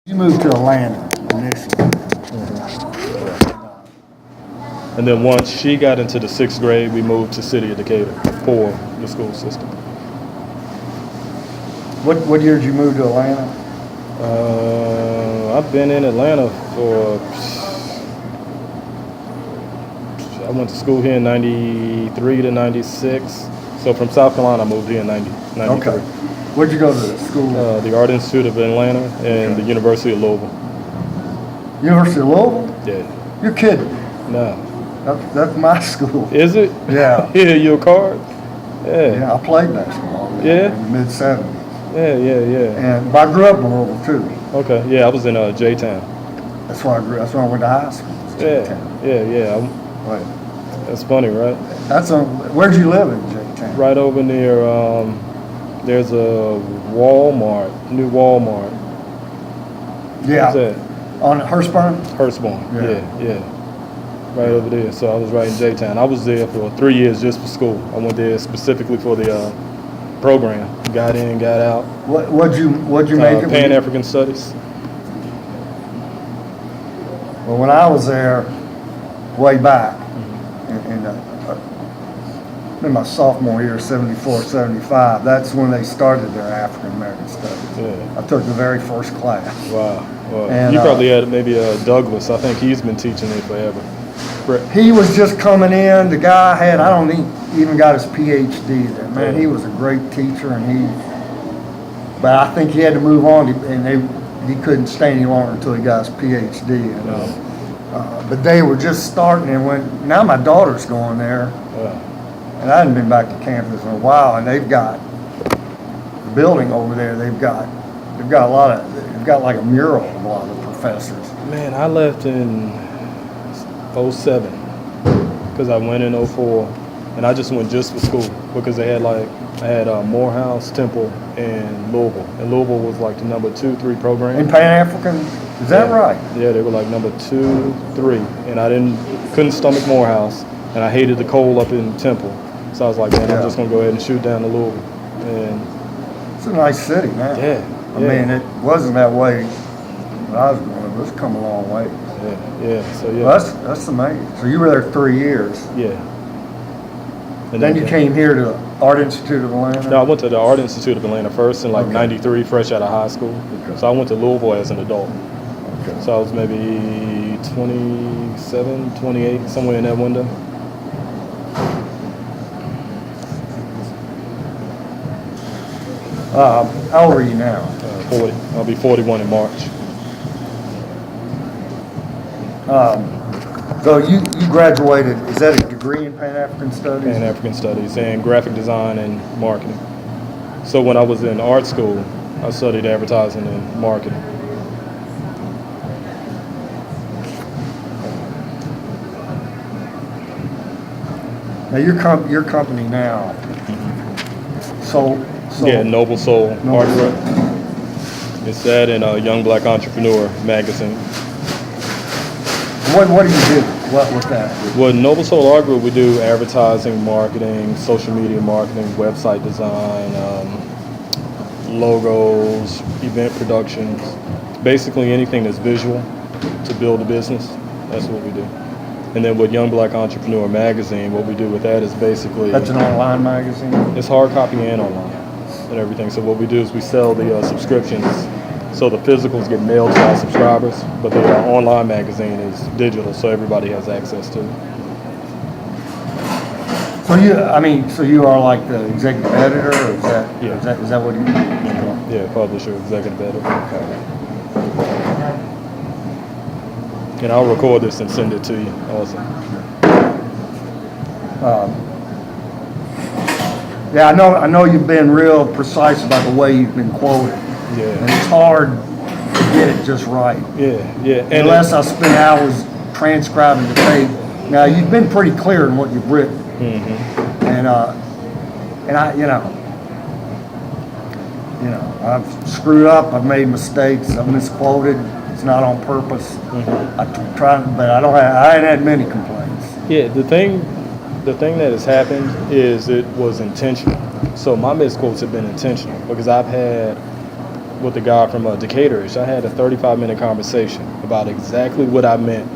You moved to Atlanta initially. And then once she got into the 6th grade, we moved to City of Decatur for the school system. What year did you move to Atlanta? I've been in Atlanta for, I went to school here in 93 to 96. So from South Carolina, I moved here in 93. Okay. Where'd you go to school? The Art Institute of Atlanta and the University of Louisville. University of Louisville? Yeah. You're kidding. No. That's my school. Is it? Yeah. Yeah, your card? Yeah. Yeah, I played basketball in the mid-'70s. Yeah. And but I grew up in Louisville too. Okay. Yeah, I was in J-Town. That's where I grew. That's where I went to high school. Yeah. Right. That's funny, right? Where'd you live in J-Town? Right over near, there's a Walmart, new Walmart. Yeah. What's that? On Hurstbourne? Hurstbourne. Yeah. Right over there. So I was right in J-Town. I was there for 3 years just for school. I went there specifically for the program. Got in, got out. What'd you make it? Pan-African Studies. Well, when I was there, way back, in my sophomore year, 74, 75, that's when they started their African American Studies. Yeah. I took the very first class. Wow. And, you probably had maybe Douglas. I think he's been teaching it forever. He was just coming in. The guy I don't think even got his PhD there. Man, he was a great teacher, but I think he had to move on, and he couldn't stay any longer until he got his PhD. But they were just starting, and now my daughter's going there, and I hadn't been back to campus in a while, and they've got the building over there. They've got like a mural of a lot of the professors. Man, I left in 07 because I went in 04, and I just went just for school because I had Morehouse, Temple, and Louisville, and Louisville was like the number 2, 3 program. In Pan-African, is that right? Yeah, they were like number 2, 3, and I couldn't stomach Morehouse, and I hated the cold up in Temple, so I was like, man, I'm just gonna go ahead and shoot down to Louisville. And it's a nice city, man. I mean, it wasn't that way when I was growing up. It's come a long way. So well, that's amazing. So you were there 3 years. Yeah. And then you came here to the Art Institute of Atlanta? No, I went to the Art Institute of Atlanta first in 93, fresh out of high school. Okay. So I went to Louisville as an adult. Okay. So I was maybe 27, 28, somewhere in that window. How old are you now? 40. I'll be 41 in March. So you graduated, is that a degree in Pan-African Studies? Pan-African Studies and graphic design and marketing. So when I was in art school, I studied advertising and marketing. Now your company now, yeah, Noble Soul Art Group. It's that and Young Black Entrepreneur magazine. What do you do? What with that? Well, Noble Soul Art Group, we do advertising, marketing, social media marketing, website design, logos, event productions, basically anything that's visual to build a business. That's what we do. And then with Young Black Entrepreneur magazine, what we do with that is basically... That's an online magazine? It's hard copy and online and everything. So what we do is we sell the subscriptions. So the physicals get mailed to our subscribers, but the online magazine is digital, so everybody has access to it. So you are like the executive editor, or is that what you do? Yeah, publisher, executive editor. Okay. And I'll record this and send it to you also. I know you've been real precise about the way you've been quoted. Yeah. And it's hard to get it just right. Yeah. And unless I spend hours transcribing the tape. Now you've been pretty clear in what you've written. Mm-hmm. And I, I've screwed up. I've made mistakes. I've misquoted. It's not on purpose. Mm-hmm. I ain't had many complaints. Yeah. The thing that has happened is it was intentional. So my misquotes have been intentional because I've had with the guy from Decatur. I had a 35-minute conversation about exactly what I meant,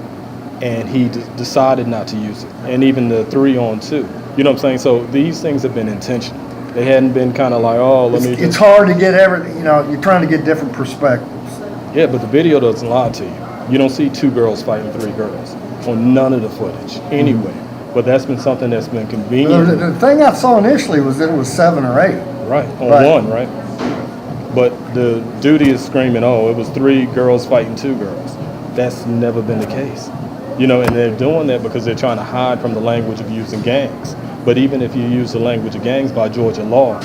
and he decided not to use it. And even the 3-on-2, you know what I'm saying? So these things have been intentional. They hadn't been kind of like, oh, let me. It's hard to get everything. You know, you're trying to get different perspectives. Yeah, but the video doesn't lie to you. You don't see 2 girls fighting 3 girls on none of the footage anyway. But that's been something that's been convenient. The thing I saw initially was that it was 7 or 8. Right, on one, right? But the duty is screaming, oh, it was 3 girls fighting 2 girls. That's never been the case. You know, and they're doing that because they're trying to hide from the language of using gangs. But even if you use the language of gangs by Georgia law,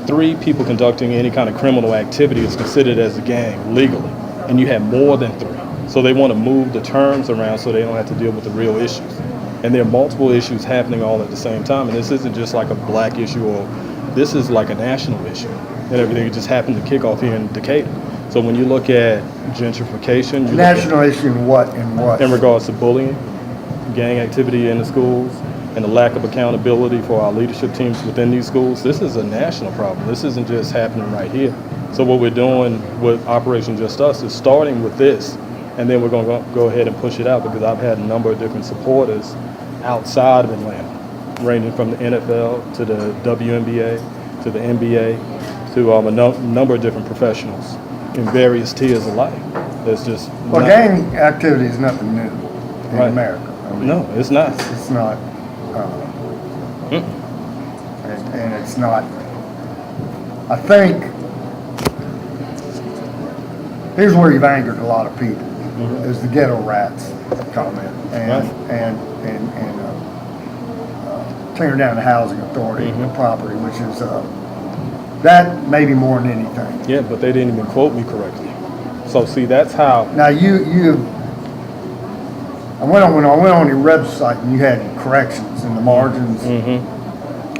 3 people conducting any kind of criminal activity is considered as a gang legally. And you have more than 3. So they want to move the terms around so they don't have to deal with the real issues. And there are multiple issues happening all at the same time. And this isn't just like a black issue, or this is like a national issue. And everything just happened to kick off here in Decatur. So when you look at gentrification, you National issue in what? In regards to bullying, gang activity in the schools, and the lack of accountability for our leadership teams within these schools, this is a national problem. This isn't just happening right here. So what we're doing with Operation Just Us is starting with this, and then we're going to go ahead and push it out, because I've had a number of different supporters outside of Atlanta, ranging from the NFL to the WNBA to the NBA to a number of different professionals in various tiers of life. That's just Well, gang activity is nothing new in Right. America. I mean, No, it's not. It's not. And it's not. I think here's where you've angered a lot of people, is the ghetto rats comment and tearing down the housing authority the property, which is that maybe more than anything. Yeah, but they didn't even quote me correctly. So see, that's how. Now I went on your website and you had corrections in the margins.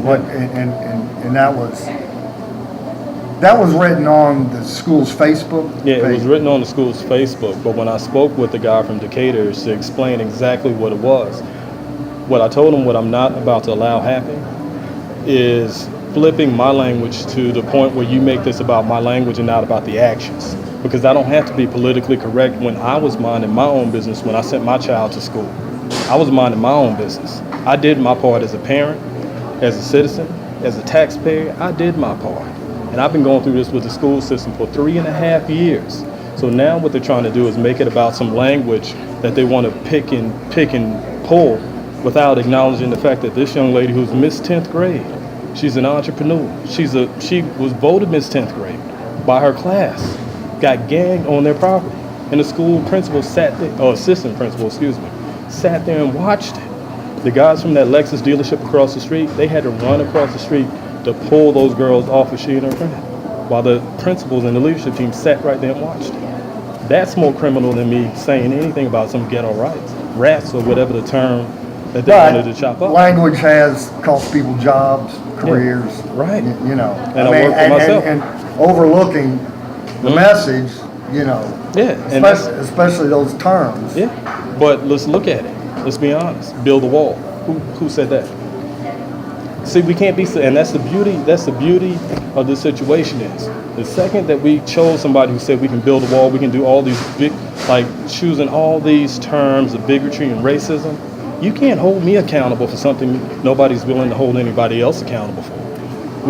What and that was written on the school's Facebook Yeah, it was page. written on the school's Facebook, but when I spoke with the guy from Decatur to explain exactly what it was, what I told him what I'm not about to allow happen is flipping my language to the point where you make this about my language and not about the actions. Because I don't have to be politically correct when I was minding my own business when I sent my child to school. I was minding my own business. I did my part as a parent, as a citizen, as a taxpayer. I did my part. And I've been going through this with the school system for 3.5 years. So now what they're trying to do is make it about some language that they want to pick and pull without acknowledging the fact that this young lady who's Miss 10th grade, she's an entrepreneur. She was voted Miss 10th grade by her class, got ganged on their property. And the school principal assistant principal, sat there and watched it. The guys from that Lexus dealership across the street, they had to run across the street to pull those girls off of she and her friend, while the principals and the leadership team sat right there and watched it. That's more criminal than me saying anything about some ghetto rats or whatever the term that they wanted to chop up. Language has cost people jobs, careers. Right. You know. And I work for myself. And overlooking the message, you know. Yeah. And especially those terms. Yeah. But let's look at it. Let's be honest. Build a wall. Who said that? See, we can't be, and that's the beauty of this situation is, the second that we chose somebody who said we can build a wall, we can do all these big, like choosing all these terms of bigotry and racism, you can't hold me accountable for something nobody's willing to hold anybody else accountable for.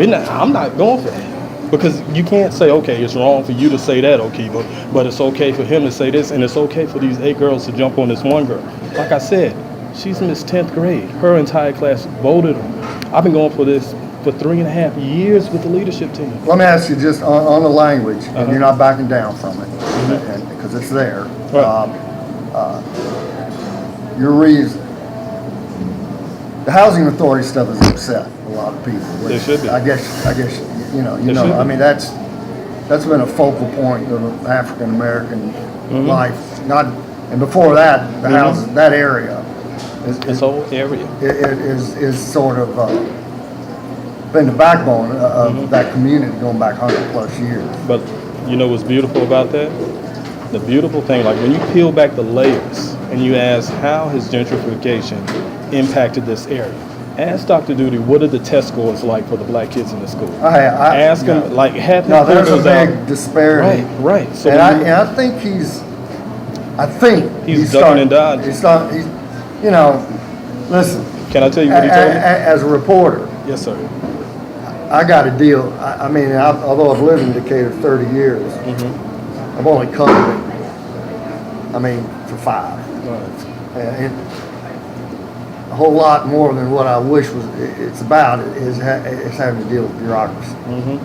I'm not going for that. Because you can't say, okay, it's wrong for you to say that, OKEEBA, but it's okay for him to say this, and it's okay for these 8 girls to jump on this one girl. Like I said, she's Miss 10th grade. Her entire class voted her. I've been going for this for 3.5 years with the leadership team. Let me ask you just on the language, and you're not backing down from it, because it's there. Right. Your reason, the housing authority stuff has upset a lot of people. They should be. I guess, you know. I mean, that's been a focal point of African American life. And before that, the houses, that area. This whole area. Is sort of been the backbone of that community going back 100+ years. But you know what's beautiful about that? The beautiful thing, like when you peel back the layers and you ask how has gentrification impacted this area, Ask Dr. Duty, what are the test scores like for the black kids in the school? Ask yeah. him, like, have him No, pull there's a those big out. disparity. Right. So And when you- I think he's He's ducking and dodging. He's, you know, listen, can I tell you what he told me? as a reporter, Yes, sir. I got to deal, I mean, although I've lived in Decatur 30 years, Mm-hmm. I've only covered it, I mean, for 5. Right. And a whole lot more than what I wish it's about is it's having to deal with bureaucracy. Mm-hmm.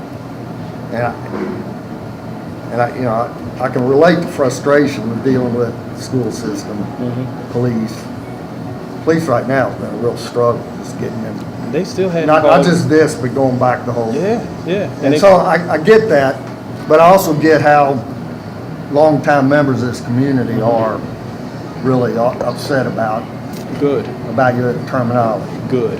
And I, you know, I can relate to frustration with dealing with the school system, Mm-hmm. police. Police right now has been a real struggle, just getting them. They still had Not just this, but going back the whole. Yeah. And so I get that, but I also get how longtime members of this community are really upset about Good. your terminology. Good.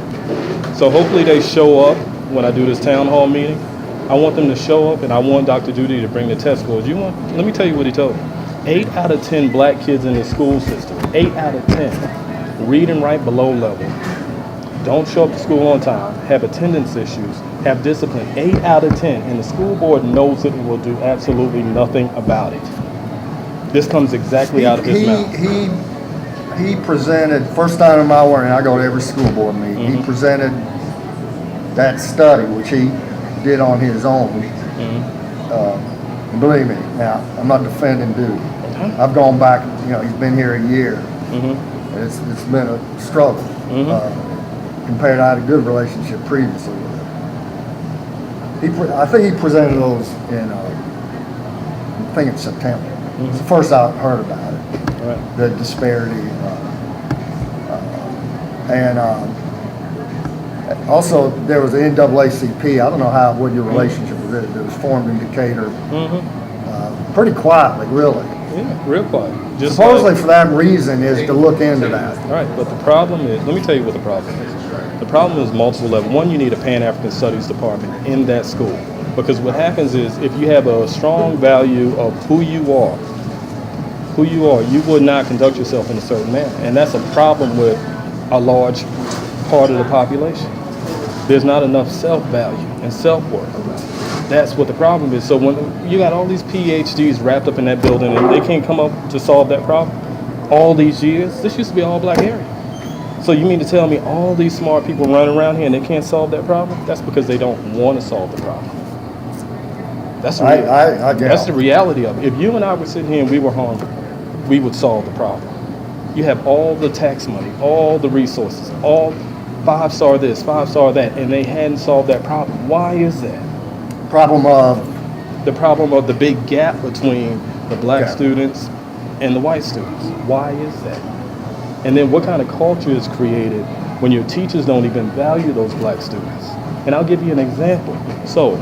So hopefully they show up when I do this town hall meeting. I want them to show up, and I want Dr. Duty to bring the test scores. Let me tell you what he told me. 8 out of 10 black kids in the school system, 8 out of 10, read and write below level, don't show up to school on time, have attendance issues, have discipline. 8 out of 10, and the school board knows it and will do absolutely nothing about it. This comes exactly out of his mouth. He presented, first time in my warning, I go to every school board meeting, Mm-hmm. he presented that study, which he did on his own. Mm-hmm. And believe me, now, I'm not defending dude. I've gone back, you know, he's been here a year. Mm-hmm. It's been a struggle. Compared to I had a good relationship previously with him. I think he presented those in, I think it's September. It's the first I heard about it. Right. The disparity. And also, there was the NAACP. I don't know what your relationship with it. It was formed in Decatur. Pretty quietly, really. Yeah, real quiet. Just Supposedly like, for that reason is to look into that. all right, but the problem is, let me tell you what the problem is. The problem is multiple levels. One, you need a Pan-African Studies department in that school. Because what happens is, if you have a strong value of who you are, you would not conduct yourself in a certain manner. And that's a problem with a large part of the population. There's not enough self-value and self-worth. That's what the problem is. So when you got all these PhDs wrapped up in that building and they can't come up to solve that problem, all these years, this used to be an all-black area. So you mean to tell me all these smart people running around here and they can't solve that problem? That's because they don't want to solve the problem. That's the, that's the reality of it. If you and I were sitting here and we were hungry, we would solve the problem. You have all the tax money, all the resources, all 5-star this, 5-star that, and they hadn't solved that problem. Why is that? The problem of the big gap between the black students and the white students. Why is that? And then what kind of culture is created when your teachers don't even value those black students? And I'll give you an example. So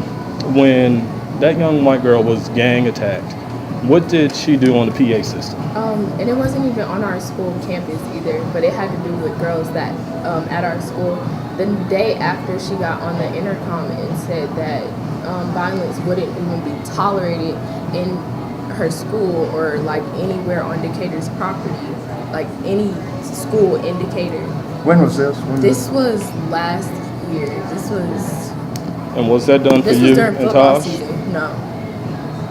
when that young white girl was gang attacked, what did she do on the PA system? And it wasn't even on our school campus either, but it had to do with girls that at our school. The day after she got on the intercom and said that violence wouldn't even be tolerated in her school or like anywhere on Decatur's property, like any school in Decatur. When was this? This was last year. And was that done for This you was during and football Taj? season. No.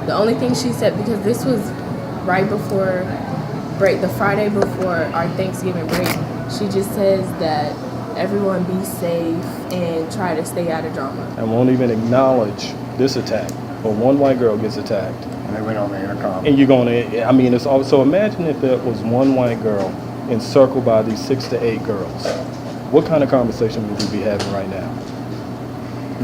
The only thing she said, because this was right before break, the Friday before our Thanksgiving break, she just says that everyone be safe and try to stay out of drama. And won't even acknowledge this attack. But one white girl gets attacked. And they went on the intercom. And you're going to, I mean, it's all, so imagine if there was one white girl encircled by these 6 to 8 girls. What kind of conversation would we be having right now?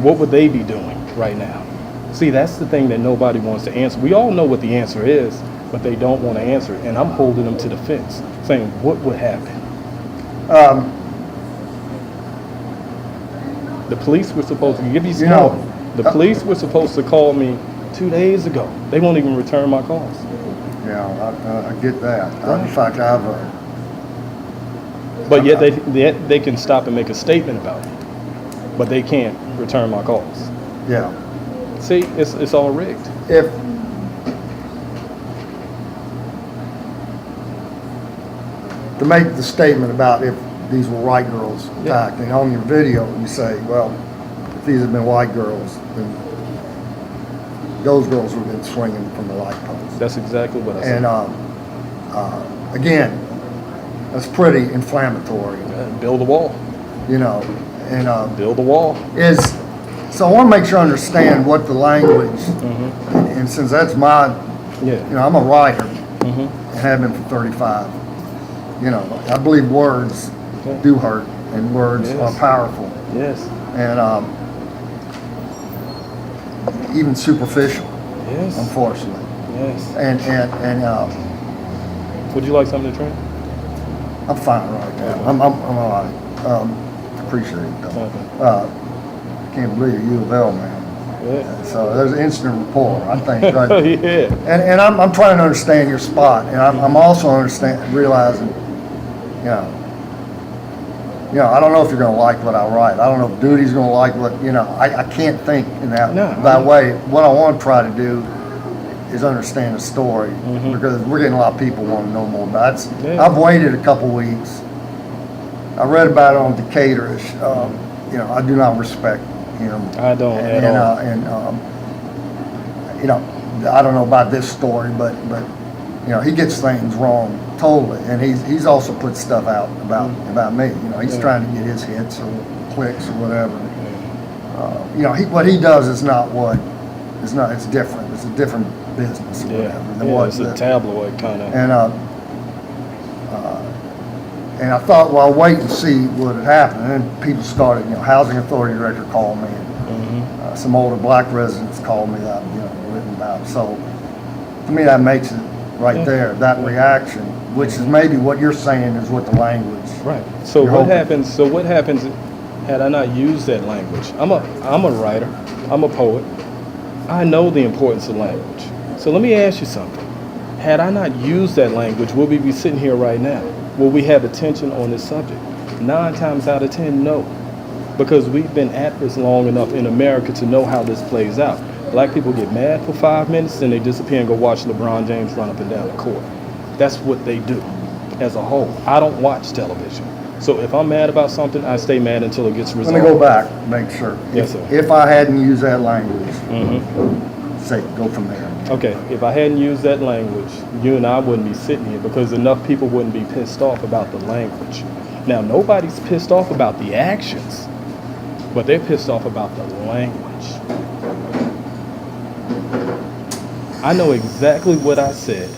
What would they be doing right now? See, that's the thing that nobody wants to answer. We all know what the answer is, but they don't want to answer it. And I'm holding them to the fence, saying, what would happen? The police were supposed to give you some. The police were supposed to call me 2 days ago. They won't even return my calls. Yeah, I get that. Right. In fact, I have a. But yet they can stop and make a statement about it, but they can't return my calls. Yeah. See, it's all rigged. If to make the statement about if these were white girls attacked. And on your video, you say, well, if these had been white girls, then those girls would have been swinging from the light post. That's exactly what I said. And again, that's pretty inflammatory, Build a wall. you know. And Build a wall. so I want to make sure I understand what the language, and since that's my, you know, I'm a writer and have been for 35. You know, I believe words do hurt and words are powerful. Yes. And even superficial, Yes. unfortunately. Yes. And Would you like something to drink? I'm fine right now. I'm all right. Appreciate it though. Okay. Can't believe you're U of L, man. Yeah. So there's instant rapport, I think. Right? Yeah. And I'm trying to understand your spot, and I'm also realizing, you know, I don't know if you're going to like what I write. I don't know if Duty's going to like what, you know, I can't think in that way. What I want to try to do is understand the story, because we're getting a lot of people want to know more about it. I've waited a couple weeks. I read about it on Decatur. You know, I do not respect him. I don't at all. You know, I don't know about this story, but you know, he gets things wrong totally, and he's also put stuff out about me. You know, he's trying to get his hits or clicks or whatever. You know, what he does is not what. It's different. It's a different business or whatever than what it's a tabloid kind of. And I thought, well, I'll wait and see what had happened. And then people started, you know, housing authority director called me, and some older black residents called me that, you know, written about. So to me, that makes it right there, that reaction, which is maybe what you're saying is what the language. Right. So what happens? So what happens had I not used that language? I'm a writer. I'm a poet. I know the importance of language. So let me ask you something. Had I not used that language, would we be sitting here right now? Will we have attention on this subject? 9 times out of 10, no. Because we've been at this long enough in America to know how this plays out. Black people get mad for 5 minutes, then they disappear and go watch LeBron James run up and down the court. That's what they do as a whole. I don't watch television. So if I'm mad about something, I stay mad until it gets resolved. Let me go back, make sure. Yes, sir. If I hadn't used that language, say, go from there. Okay, if I hadn't used that language, you and I wouldn't be sitting here because enough people wouldn't be pissed off about the language. Now, nobody's pissed off about the actions, but they're pissed off about the language. I know exactly what I said,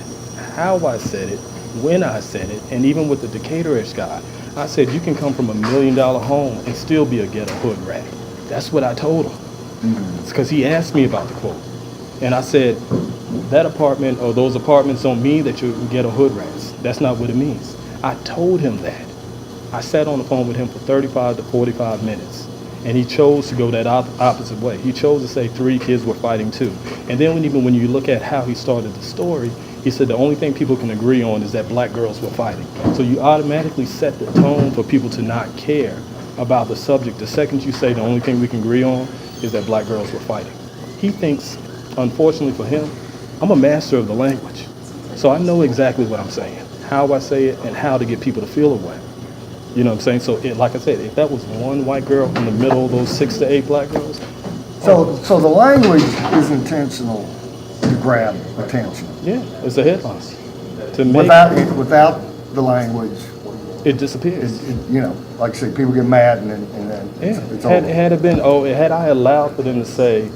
how I said it, when I said it, and even with the Decatur-ish guy. I said, you can come from $1 million home and still be a ghetto hood rat. That's what I told him. It's because he asked me about the quote. And I said, that apartment or those apartments don't mean that you're ghetto hood rats. That's not what it means. I told him that. I sat on the phone with him for 35 to 45 minutes. And he chose to go that opposite way. He chose to say 3 kids were fighting too. And then even when you look at how he started the story, he said the only thing people can agree on is that black girls were fighting. So you automatically set the tone for people to not care about the subject. The second you say the only thing we can agree on is that black girls were fighting. He thinks, unfortunately for him, I'm a master of the language. So I know exactly what I'm saying, how I say it, and how to get people to feel away. You know what I'm saying? So like I said, if that was one white girl in the middle of those 6 to 8 black girls. So the language is intentional to grab attention. Yeah, it's a headline. To make Without the language, it disappears. You know, like I say, people get mad and then it's over. Had it been, had I allowed for them to say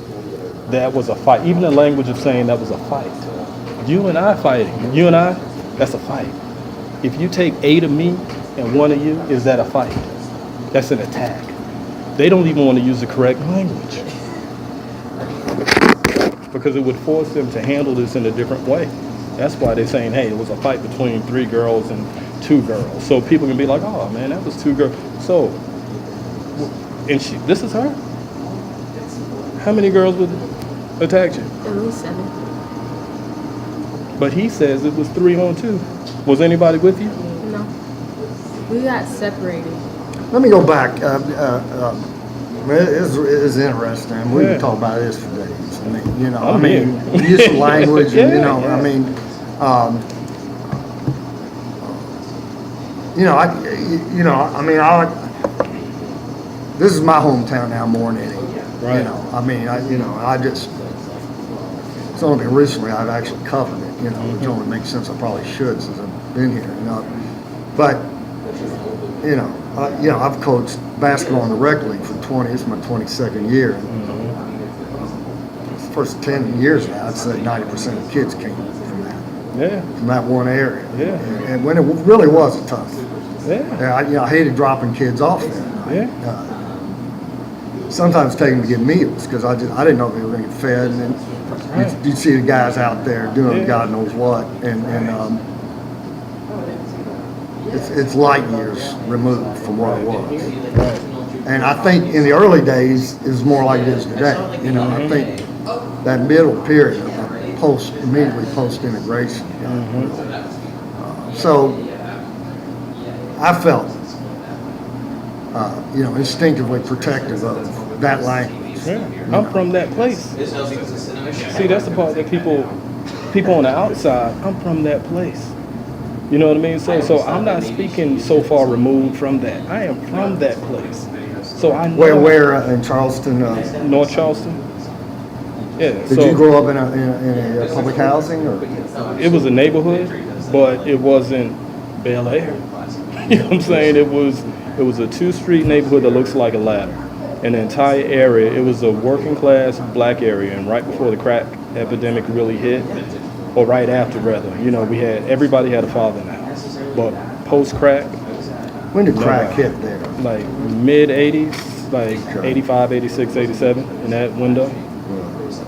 that was a fight, even the language of saying that was a fight. You and I fighting, you and I, that's a fight. If you take 8 of me and 1 of you, is that a fight? That's an attack. They don't even want to use the correct language because it would force them to handle this in a different way. That's why they're saying, hey, it was a fight between 3 girls and 2 girls. So people can be like, oh man, that was 2 girls. So, and this is her? How many girls would attack you? At least 7. But he says it was 3 on 2. Was anybody with you? No. We got separated. Let me go back. It is interesting. We can talk about this for days. I mean, you know, use of language, and you know, I mean, this is my hometown now more than any. Right. It's only been recently I've actually covered it, which only makes sense. I probably should since I've been here, But, I've coached basketball in the rec league for this is my 22nd year. The first 10 years now, I'd say 90% of the kids came from that one area. Yeah. And when it really was tough. Yeah. I hated dropping kids off there. Sometimes taking them to get meals because I didn't know they were going to get fed, and then you'd see the guys out there doing God knows what, and it's light years removed from what it was. And I think in the early days it was more like it is today. I think that middle period, immediately post integration. So I felt, instinctively protective of that language. I'm from that place. See, that's the part that people on the outside, I'm from that place. You know what I mean? So I'm not speaking so far removed from that. I am from that place. So I know. Where in Charleston? North Charleston. Yeah. Did you grow up in a public housing, or? It was a neighborhood, but it wasn't Bel Air. You know what I'm saying? It was a 2-street neighborhood that looks like a ladder. And the entire area, it was a working class black area, and right before the crack epidemic really hit, or right after rather, everybody had a father in the house. But post crack, when did crack hit there? Like mid 80s, like 85, 86, 87, in that window.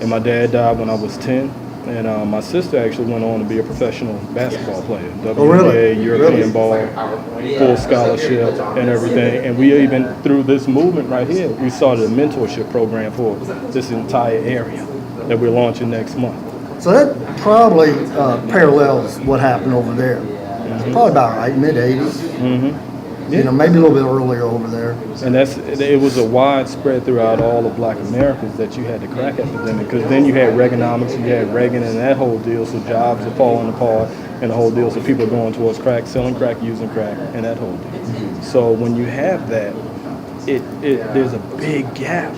And my dad died when I was 10. And my sister actually went on to be a professional basketball player. WNBA, European ball, full scholarship and everything. And we even, through this movement right here, we started a mentorship program for this entire area that we're launching next month. So that probably parallels what happened over there. Probably about right, mid-80s. Maybe a little bit earlier over there. And it was a widespread throughout all of Black Americas that you had the crack epidemic, because then you had Reaganomics, you had Reagan and that whole deal, so jobs are falling apart and the whole deal, so people are going towards crack, selling crack, using crack, and that whole deal. So when you have that, there's a big gap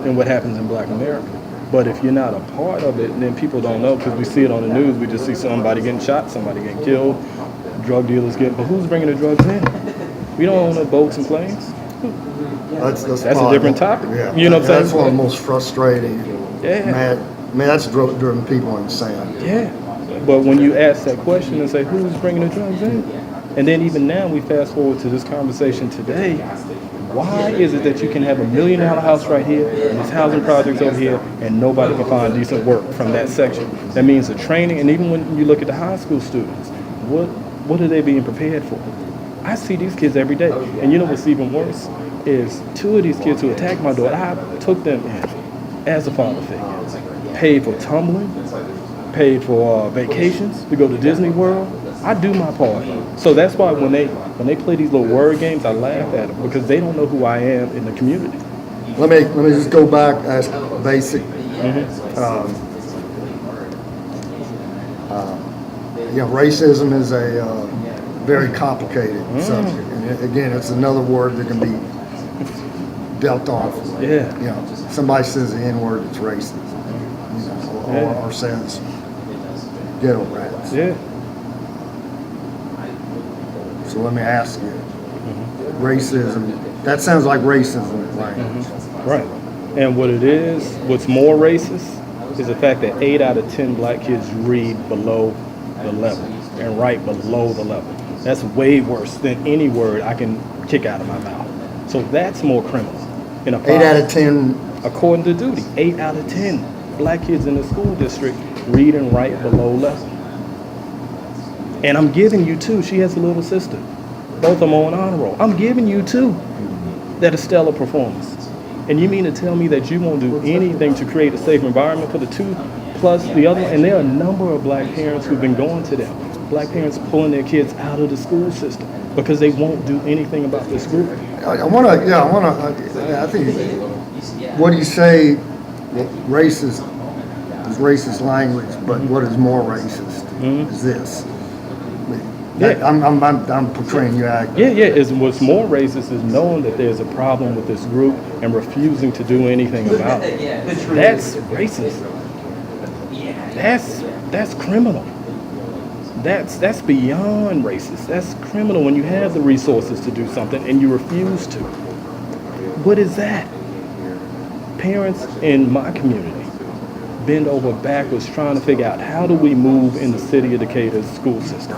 in what happens in Black America. But if you're not a part of it, then people don't know, because we see it on the news. We just see somebody getting shot, somebody getting killed, drug dealers getting, but who's bringing the drugs in? We don't own the boats and planes. That's a different topic. Yeah. You know what I'm saying? That's one of the most frustrating. That's driven people insane. Yeah. But when you ask that question and say, who's bringing the drugs in? And then even now, we fast forward to this conversation today. Why is it that you can have $1 million house right here and this housing projects over here and nobody can find decent work from that section? That means the training, and even when you look at the high school students, what are they being prepared for? I see these kids every day. And you know what's even worse is 2 of these kids who attacked my daughter, I took them in as a father figure. Paid for tumbling, paid for vacations to go to Disney World. I do my part. So that's why when they play these little word games, I laugh at them, because they don't know who I am in the community. Let me just go back, ask basic. Racism is a very complicated subject. And again, it's another word that can be dealt off. Somebody says the N-word, it's racism. Or says ghetto rats. So let me ask you, racism, that sounds like racism language. Right. And what it is, what's more racist is the fact that 8 out of 10 black kids read below the level and write below the level. That's way worse than any word I can kick out of my mouth. So that's more criminal. 8 out of 10? According to duty, 8 out of 10 black kids in the school district read and write below level. And I'm giving you 2. She has a little sister. Both of them on honor roll. I'm giving you 2 that are stellar performers. And you mean to tell me that you won't do anything to create a safe environment for the 2 plus the other one? And there are a number of black parents who've been going to them. Black parents pulling their kids out of the school system because they won't do anything about this group. I think, what do you say, racist is racist language, but what is more racist is this. Yeah. I'm portraying you accurately. Yeah, yeah. What's more racist is knowing that there's a problem with this group and refusing to do anything about it. That's racist. That's criminal. That's beyond racist. That's criminal when you have the resources to do something and you refuse to. What is that? Parents in my community bend over backwards trying to figure out how do we move in the city of Decatur's school system.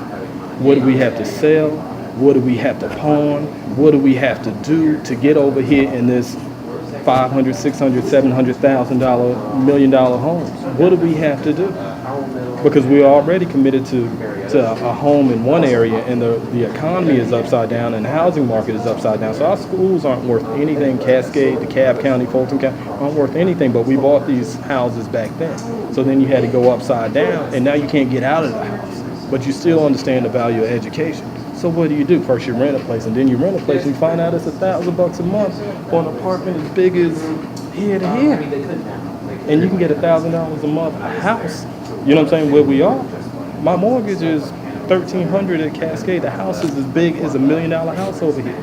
What do we have to sell? What do we have to pawn? What do we have to do to get over here in this $500, $600, $700,000, $1 million homes? What do we have to do? Because we're already committed to a home in one area, and the economy is upside down, and the housing market is upside down. So our schools aren't worth anything. Cascade, DeKalb County, Fulton County aren't worth anything. But we bought these houses back then. So then you had to go upside down, and now you can't get out of the house. But you still understand the value of education. So what do? First you rent a place, and then you rent a place, and you find out it's $1,000 a month for an apartment as big as here to here. And you can get $1,000 a month a house. You know what I'm saying? Where we are. My mortgage is $1,300 at Cascade. The house is as big as $1 million house over here.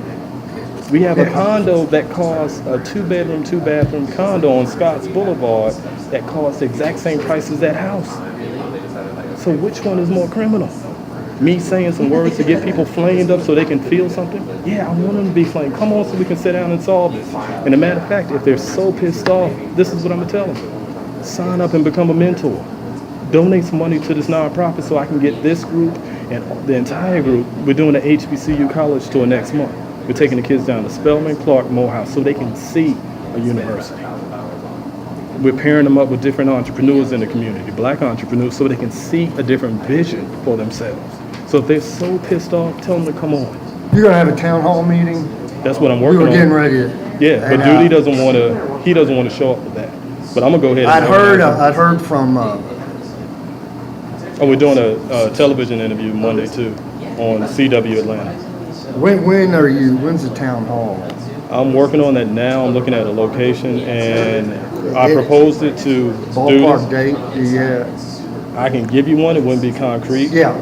We have a condo that costs a 2-bedroom, 2-bathroom condo on Scotts Boulevard that costs the exact same price as that house. So which one is more criminal? Me saying some words to get people flamed up so they can feel something? Yeah, I want them to be flamed. Come on so we can sit down and solve this. And a matter of fact, if they're so pissed off, this is what I'm going to tell them. Sign up and become a mentor. Donate some money to this nonprofit so I can get this group and the entire group. We're doing the HBCU college tour next month. We're taking the kids down to Spelman, Clark, Morehouse so they can see a university. We're pairing them up with different entrepreneurs in the community, black entrepreneurs, so they can see a different vision for themselves. So if they're so pissed off, tell them to come on. You're gonna have a town hall meeting? That's what I'm We working on. were getting ready to. Yeah, but Duty doesn't want to. He doesn't want to show up for that. But I'm gonna go ahead. And I'd heard from. We're doing a television interview Monday too on CW Atlanta. When's the town hall? I'm working on that now. I'm looking at a location, and I proposed it to Ballpark students. date? Yeah. I can give you one. It wouldn't be concrete. Yeah.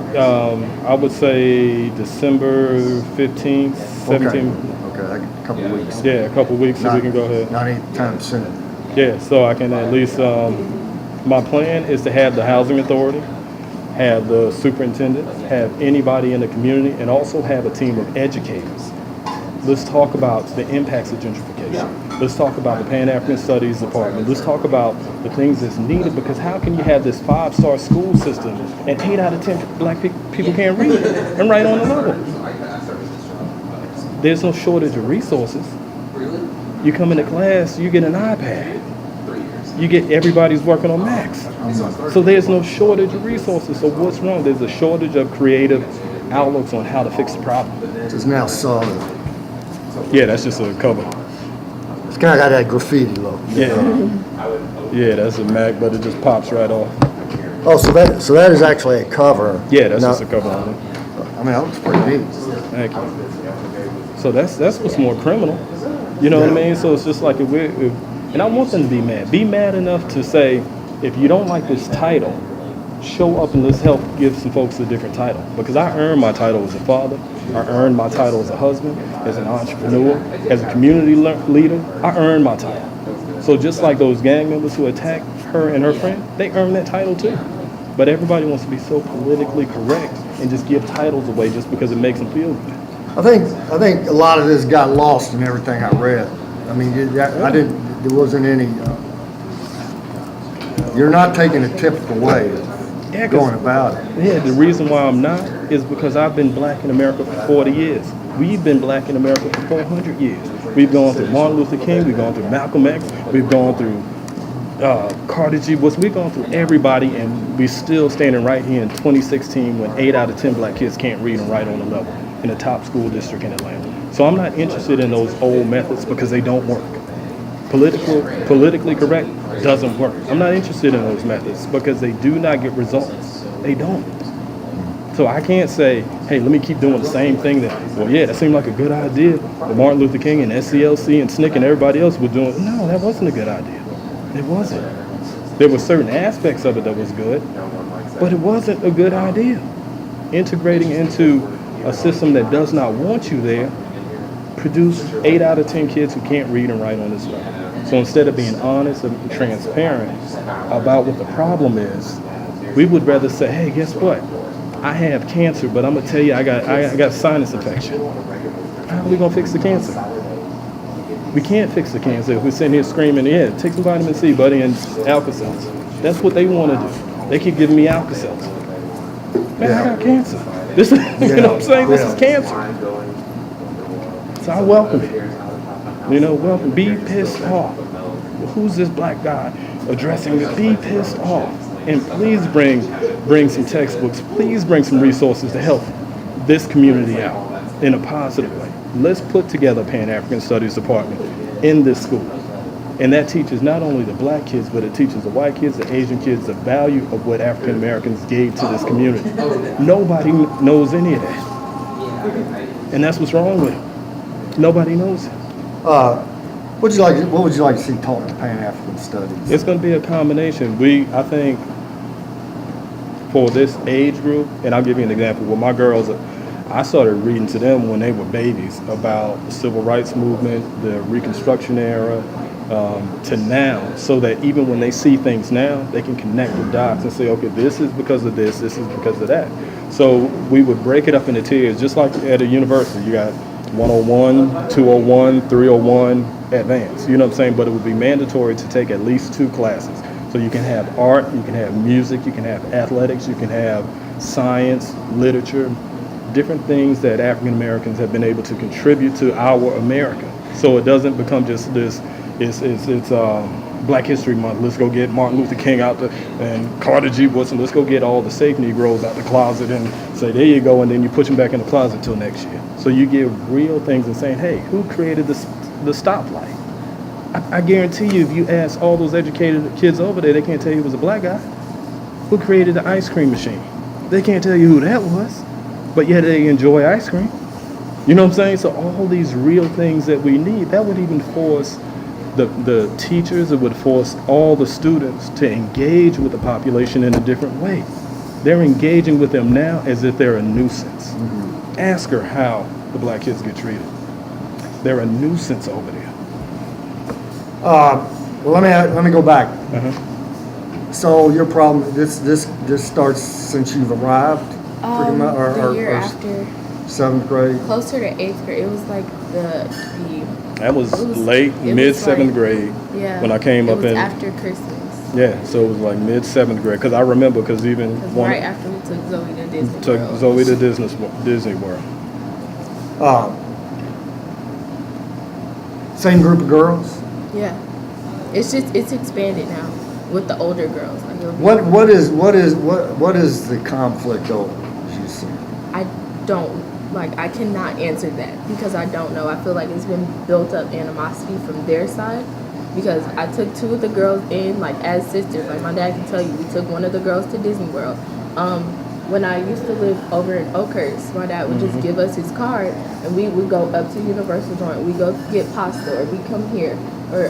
I would say December 15th, 17th. Okay, a couple of weeks. Yeah, a couple of weeks, so we can go ahead. Not any time soon. Yeah, so I can at least. My plan is to have the housing authority, have the superintendent, have anybody in the community, and also have a team of educators. Let's talk about the impacts of gentrification. Let's talk about the Pan-African Studies Department. Let's talk about the things that's needed, because how can you have this 5-star school system and 8 out of 10 black people can't read and write on the level? There's no shortage of resources. You come into class, you get an iPad. You get everybody's working on Macs. So there's no shortage of resources. So what's wrong? There's a shortage of creative outlooks on how to fix the problem. It's now solid. Yeah, that's just a cover. It's kind of got that graffiti look. Yeah. Yeah, that's a Mac, but it just pops right off. Oh, so that is actually a cover. Yeah, that's Now, just a cover on it. I mean, that looks pretty neat. Thank you. So that's what's more criminal. You know what I mean? So it's just like and I want them to be mad. Be mad enough to say, if you don't like this title, show up and let's help give some folks a different title. Because I earned my title as a father. I earned my title as a husband, as an entrepreneur, as a community leader. I earned my title. So just like those gang members who attacked her and her friend, they earned that title too. But everybody wants to be so politically correct and just give titles away just because it makes them feel good. I think a lot of this got lost in everything I read. I mean, there wasn't any. You're not taking a typical way of going about it. Yeah, the reason why I'm not is because I've been black in America for 40 years. We've been black in America for 400 years. We've gone through Martin Luther King, we've gone through Malcolm X, we've gone through Carter G. Bush. We've gone through everybody, and we're still standing right here in 2016 when 8 out of 10 black kids can't read and write on the level in the top school district in Atlanta. So I'm not interested in those old methods because they don't work. Politically correct doesn't work. I'm not interested in those methods because they do not get results. They don't. So I can't say, hey, let me keep doing the same thing that seemed like a good idea. But Martin Luther King and SCLC and SNCC and everybody else were doing. No, that wasn't a good idea. It wasn't. There were certain aspects of it that was good, but it wasn't a good idea. integrating into a system that does not want you there, produce 8 out of 10 kids who can't read and write on this level. So instead of being honest and transparent about what the problem is, we would rather say, hey, guess what? I have cancer, but I'm gonna tell you I got sinus infection. How are we gonna fix the cancer? We can't fix the cancer if we're sitting here screaming, yeah, take some vitamin C, buddy, and Alka-Seltzer. That's what they want to do. They keep giving me Alka-Seltzer. Man, I got cancer. This is, you know what I'm saying? This is cancer. So I welcome it. You know, welcome. Be pissed off. Who's this black guy addressing me? Be pissed off. And please bring some textbooks. Please bring some resources to help this community out in a positive way. Let's put together a Pan-African Studies department in this school. And that teaches not only the black kids, but it teaches the white kids, the Asian kids, the value of what African Americans gave to this community. Nobody knows any of that. And that's what's wrong with it. Nobody knows it. What would you like to see taught in Pan-African Studies? It's going to be a combination. I think, for this age group, and I'll give you an example. With my girls, I started reading to them when they were babies about the civil rights movement, the Reconstruction era, to now, so that even when they see things now, they can connect the dots and say, okay, this is because of this is because of that. So we would break it up into tiers, just like at a university. You got 101, 201, 301, advanced. You know what I'm saying? But it would be mandatory to take at least 2 classes. So you can have art, you can have music, you can have athletics, you can have science, literature, different things that African Americans have been able to contribute to our America. So it doesn't become just this, it's Black History Month. Let's go get Martin Luther King out and Carter G. Woodson. Let's go get all the safe Negroes out the closet and say, there you go, and then you put them back in the closet till next year. So you give real things and saying, hey, who created the stoplight? I guarantee you, if you ask all those educated kids over there, they can't tell you it was a black guy. Who created the ice cream machine? They can't tell you who that was, but yet they enjoy ice cream. You know what I'm saying? So all these real things that we need, that would even force the teachers, it would force all the students to engage with the population in a different way. They're engaging with them now as if they're a nuisance. Mm-hmm. Ask her how the black kids get treated. They're a nuisance over there. Well, let me go back. Uh-huh. So your problem, this starts since you've arrived, pretty much, the year after 7th grade. Closer to 8th grade. It was like That was late, mid 7th grade. Yeah. When I came up in. It was after Christmas. Yeah, so it was like mid 7th grade. Because I remember, because even right after we took Zoe to Disney World. Took Zoe to Disney World. Same group of girls. Yeah, it's expanded now with the older girls. Like what is the conflict over, as you see? I cannot answer that because I don't know. I feel like it's been built up animosity from their side because I took 2 of the girls in like as sisters. Like my dad can tell you, we took one of the girls to Disney World. When I used to live over in Oakhurst, my dad would just give us his card and we would go up to Universal Joint. We go get pasta or we come here. Or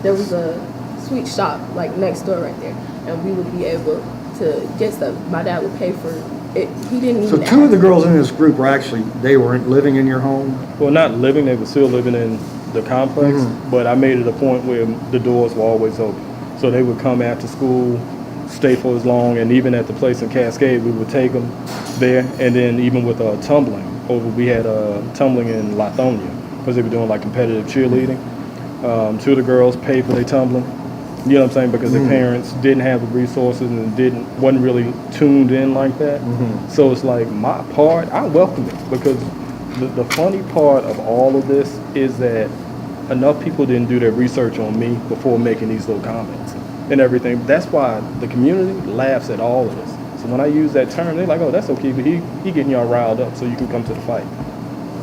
there was a sweet shop like next door right there, and we would be able to get stuff. My dad would pay for it. He didn't even. So 2 of the girls in this group were actually living in your home. Well, not living; they were still living in the complex. Mm-hmm. But I made it a point where the doors were always open, so they would come after school, stay for as long, and even at the place in Cascade, we would take them there. And then even with tumbling, we had tumbling in Lithonia. Because they were doing like competitive cheerleading. 2 of the girls paid for their tumbling. You know what I'm saying? Because their parents didn't have the resources and wasn't really tuned in like that. Mm-hmm. So it's like my part, I welcome it because the funny part of all of this is that enough people didn't do their research on me before making these little comments and everything. That's why the community laughs at all of this. So when I use that term, they're like, oh, that's okay, but he getting y'all riled up so you can come to the fight.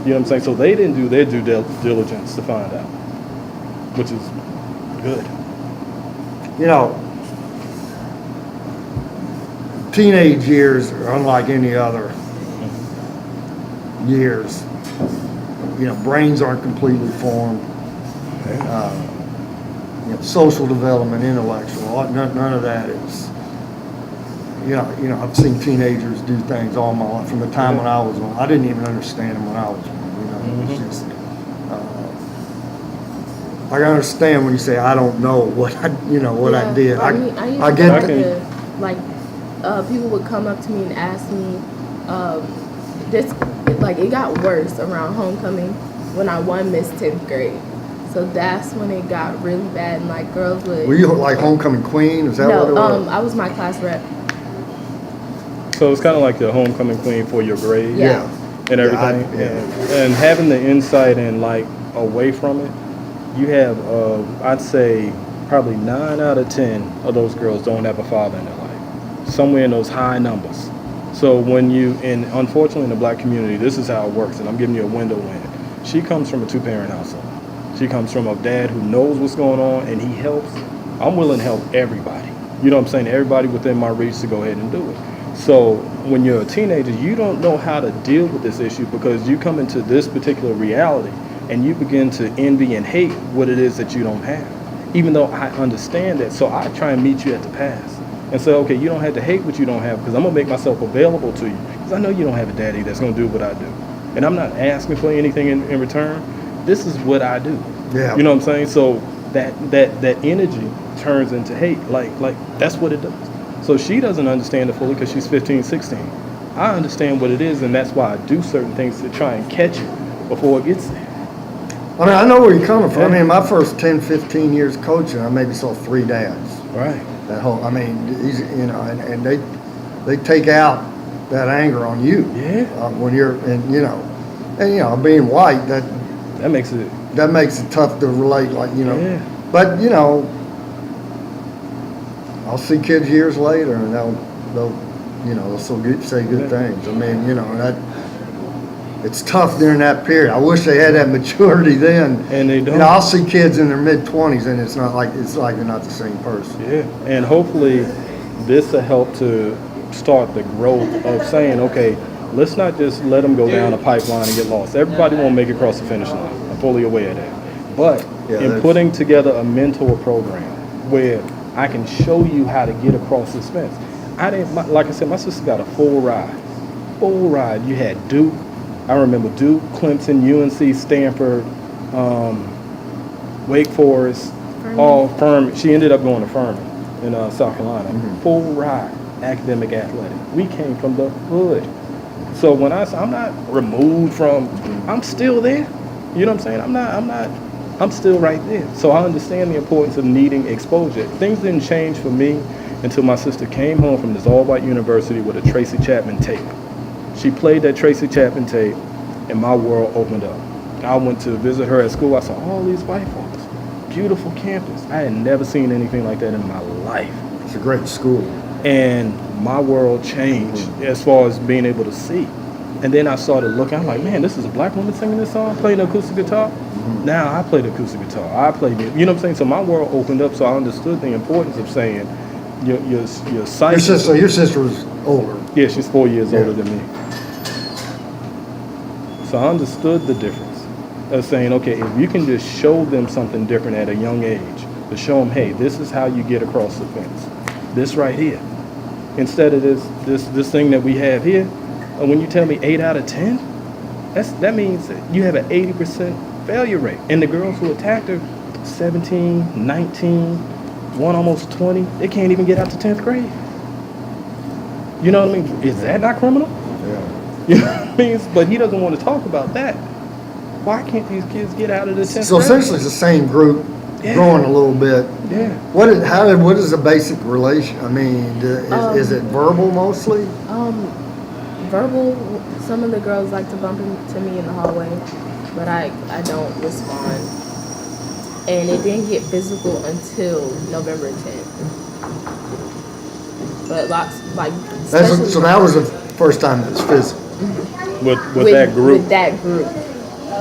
You know what I'm saying? So they didn't do their due diligence to find out, which is good. You know, teenage years are unlike any other years. You know, brains aren't completely formed. Social development, intellectual, none of that is I've seen teenagers do things all my life from the time when I was on. I didn't even understand them when I was on. It's just, I can understand when you say I don't know what I did. I used I to get go the, to, like, people would come up to me and ask me, this, like, it got worse around homecoming when I won Miss 10th grade. So that's when it got really bad, and like girls would. were you like homecoming queen? Is that what it was? I was my class rep. So it's kind of like the homecoming queen for your grade. Yeah. And everything. And having the insight and like away from it, you have, I'd say, probably 9 out of 10 of those girls don't have a father in their life. Somewhere in those high numbers. So when and unfortunately in the black community, this is how it works, and I'm giving you a window in. She comes from a 2-parent household. She comes from a dad who knows what's going on, and he helps. I'm willing to help everybody. You know what I'm saying? Everybody within my reach to go ahead and do it. So when you're a teenager, you don't know how to deal with this issue because you come into this particular reality and you begin to envy and hate what it is that you don't have. Even though I understand that, so I try and meet you at the pass and say, okay, you don't have to hate what you don't have because I'm gonna make myself available to you because I know you don't have a daddy that's gonna do what I do. And I'm not asking for anything in return. This is what I do. Yeah. You know what I'm saying? So that energy turns into hate. Like that's what it does. So she doesn't understand it fully because she's 15, 16. I understand what it is, and that's why I do certain things to try and catch it before it gets there. I mean, I know where you're coming from. I mean, my first 10, 15 years coaching, I maybe saw 3 dads. Right. That whole, I mean, and they take out that anger on you. Yeah. When you're, and being white, That makes it tough to relate, Yeah. But I'll see kids years later, and they'll say good things. I mean, it's tough during that period. I wish they had that maturity then. And they don't. I'll see kids in their mid-20s, and it's like they're not the same person. Yeah. And hopefully this will help to start the growth of saying, okay, let's not just let them go down a pipeline and get lost. Everybody won't make it across the finish line. I'm fully aware of that. But in putting together a mentor program where I can show you how to get across this fence. Like I said, my sister got a full ride. Full ride. You had Duke. I remember Duke, Clemson, UNC, Stanford, Wake Forest, all Furman. She ended up going to Furman in South Carolina. Mm-hmm. Full ride, academic, athletic. We came from the hood. So when I'm not removed from, I'm still there. You know what I'm saying? I'm still right there. So I understand the importance of needing exposure. Things didn't change for me until my sister came home from this all-white university with a Tracy Chapman tape. She played that Tracy Chapman tape, and my world opened up. I went to visit her at school. I saw all these white folks. Beautiful campus. I had never seen anything like that in my life. It's a great school. And my world changed as far as being able to see. And then I started looking, I'm like, man, this is a black woman singing this song, playing the acoustic guitar? Mm-hmm. Now I play the acoustic guitar. I play it. You know what I'm saying? So my world opened up, so I understood the importance of saying your sight. Your sister was older. Yeah, she's 4 years older than me. So I understood the difference of saying, okay, if you can just show them something different at a young age, to show them, hey, this is how you get across the fence. This right here. Instead of this thing that we have here, and when you tell me 8 out of 10, that means that you have an 80% failure rate. And the girls who attacked her, 17, 19, one almost 20, they can't even get out to 10th grade. You know what I mean? Is that not criminal? Yeah. You know what I mean? But he doesn't want to talk about that. Why can't these kids get out of the 10th grade? So essentially it's the same group growing a little bit. Yeah. What is the basic relation? I mean, is it verbal mostly? Verbal. Some of the girls like to bump into me in the hallway, but I don't respond. And it didn't get physical until November 10th. But So that was the first time it was physical. With that group. With that group.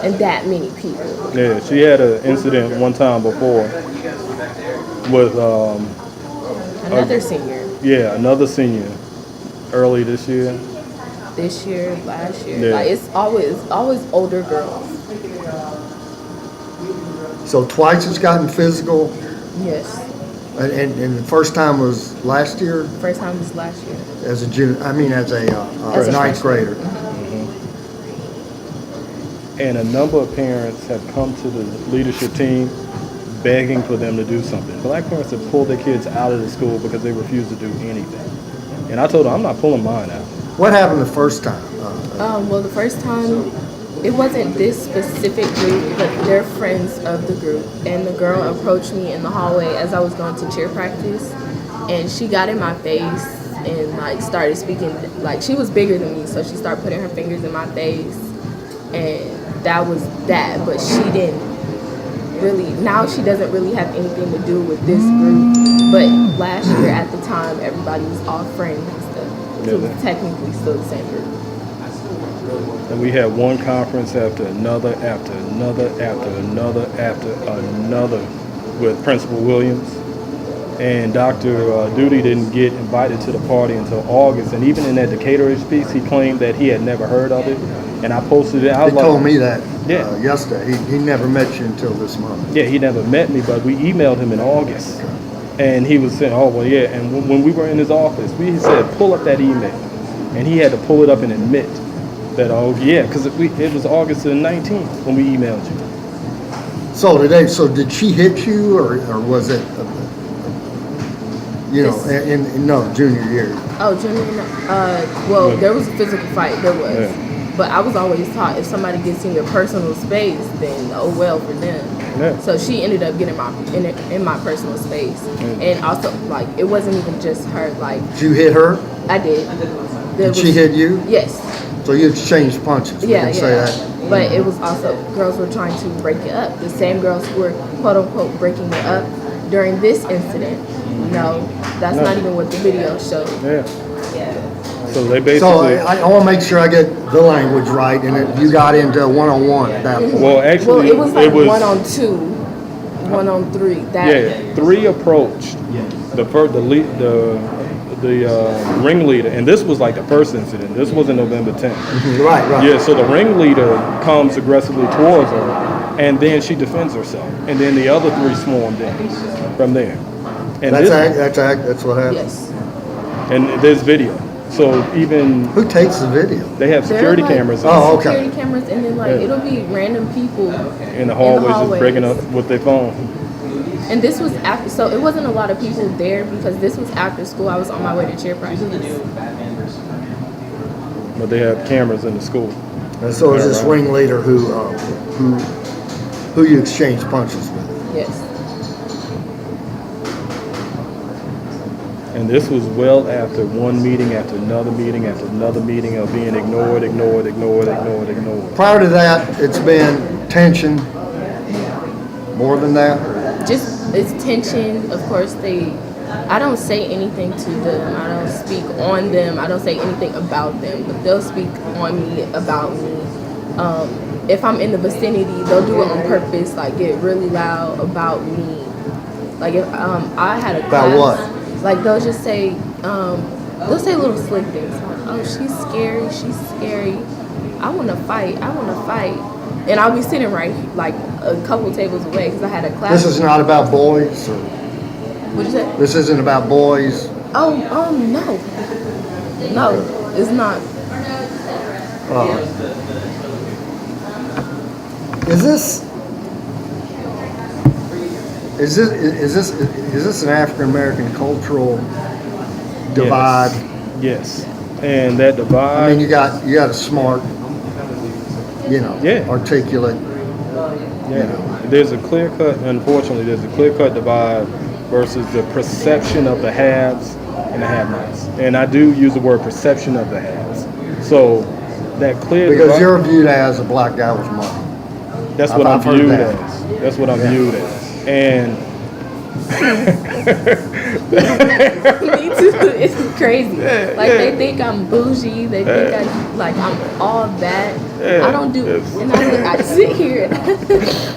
And that many people. Yeah, she had an incident one time before with another senior. Yeah, another senior early this year. This year, last year. Yeah. Like it's always older girls. So twice it's gotten physical. Yes. And the first time was last year First time was last year. as a junior, as a As a ninth freshman. grader. And a number of parents have come to the leadership team begging for them to do something. Black parents have pulled their kids out of the school because they refuse to do anything. And I told them, I'm not pulling mine out. What happened the first time? Well, the first time, it wasn't this specific group, but they're friends of the group. And the girl approached me in the hallway as I was going to cheer practice, and she got in my face and like started speaking. Like, she was bigger than me, so she started putting her fingers in my face, and that was that. But she didn't really. Now she doesn't really have anything to do with this group. But last year at the time, everybody was all friends and stuff. So it was technically still the same group. And we had one conference after another, after another, after another, after another with Principal Williams. And Dr. Duty didn't get invited to the party until August. And even in that Decatur piece, he claimed that he had never heard of it. And I posted it. I He was told me that Yeah. yesterday. He never met you until this month. Yeah, he never met me, but we emailed him in August. And he was saying, oh, well, yeah. And when we were in his office, we said, pull up that email. And he had to pull it up and admit that, oh, yeah, because it was August the 19th when we emailed you. So did she hit you, or was it, no, junior year? Oh, junior, well, there was a physical fight, there was. Yeah. But I was always taught if somebody gets in your personal space, then oh well for them. Yeah. So she ended up getting in my personal space. And also, like, it wasn't even just her, like, Did you hit her? I did. Did she hit you? Yes. So you exchanged punches? We Yeah, can say yeah. that. But it was also, girls were trying to break it up. The same girls who were, quote unquote, breaking it up during this incident. No, that's not even what the video showed. Yeah. So they basically. So I want to make sure I get the language right, and you got into one-on-one at that point. Well, actually, Well, it was like 1-on-2, 1-on-3. That 3 approached the ringleader, and this was like the first incident. This wasn't November 10th. Right. Yeah, so the ringleader comes aggressively towards her, and then she defends herself, and then the other 3 swarmed in from there. And That's what happened. Yes. and there's video. So even Who takes the video? they have security There are, like, cameras Oh, okay. Security cameras, and then like it'll be random people in the hallways just breaking up with their phone. And this was after, so it wasn't a lot of people there because this was after school. I was on my way to cheer practice. But they have cameras in the school. And so is this Right. ringleader who you exchanged punches with? Yes. And this was well after one meeting, after another meeting, after another meeting of being ignored. Prior to that, it's been tension. More than that? Just, it's tension. Of course, I don't say anything to them. I don't speak on them. I don't say anything about them, but they'll speak on me, about me. If I'm in the vicinity, they'll do it on purpose, like get really loud about me. Like if I had a class. About what? Like they'll just say, they'll say little slick things. Like, oh, she's scary. I want to fight. And I'll be sitting right, like, a couple tables away because I had a class. This is not about boys? Or What'd you say? this isn't about boys? No. No, it's not. Is this an African American cultural divide? Yes. And that divide. I mean, you got a smart, Yeah. articulate. Yeah, there's a unfortunately, there's a clear-cut divide versus the perception of the haves and the have-nots. And I do use the word perception of the haves. So that clear Because divide, you're viewed as a black guy with money. that's what I've I'm heard viewed that. as. That's what I'm viewed as. And Me too. It's crazy. They think I'm bougie. They think I'm all that. I don't do. And I sit here and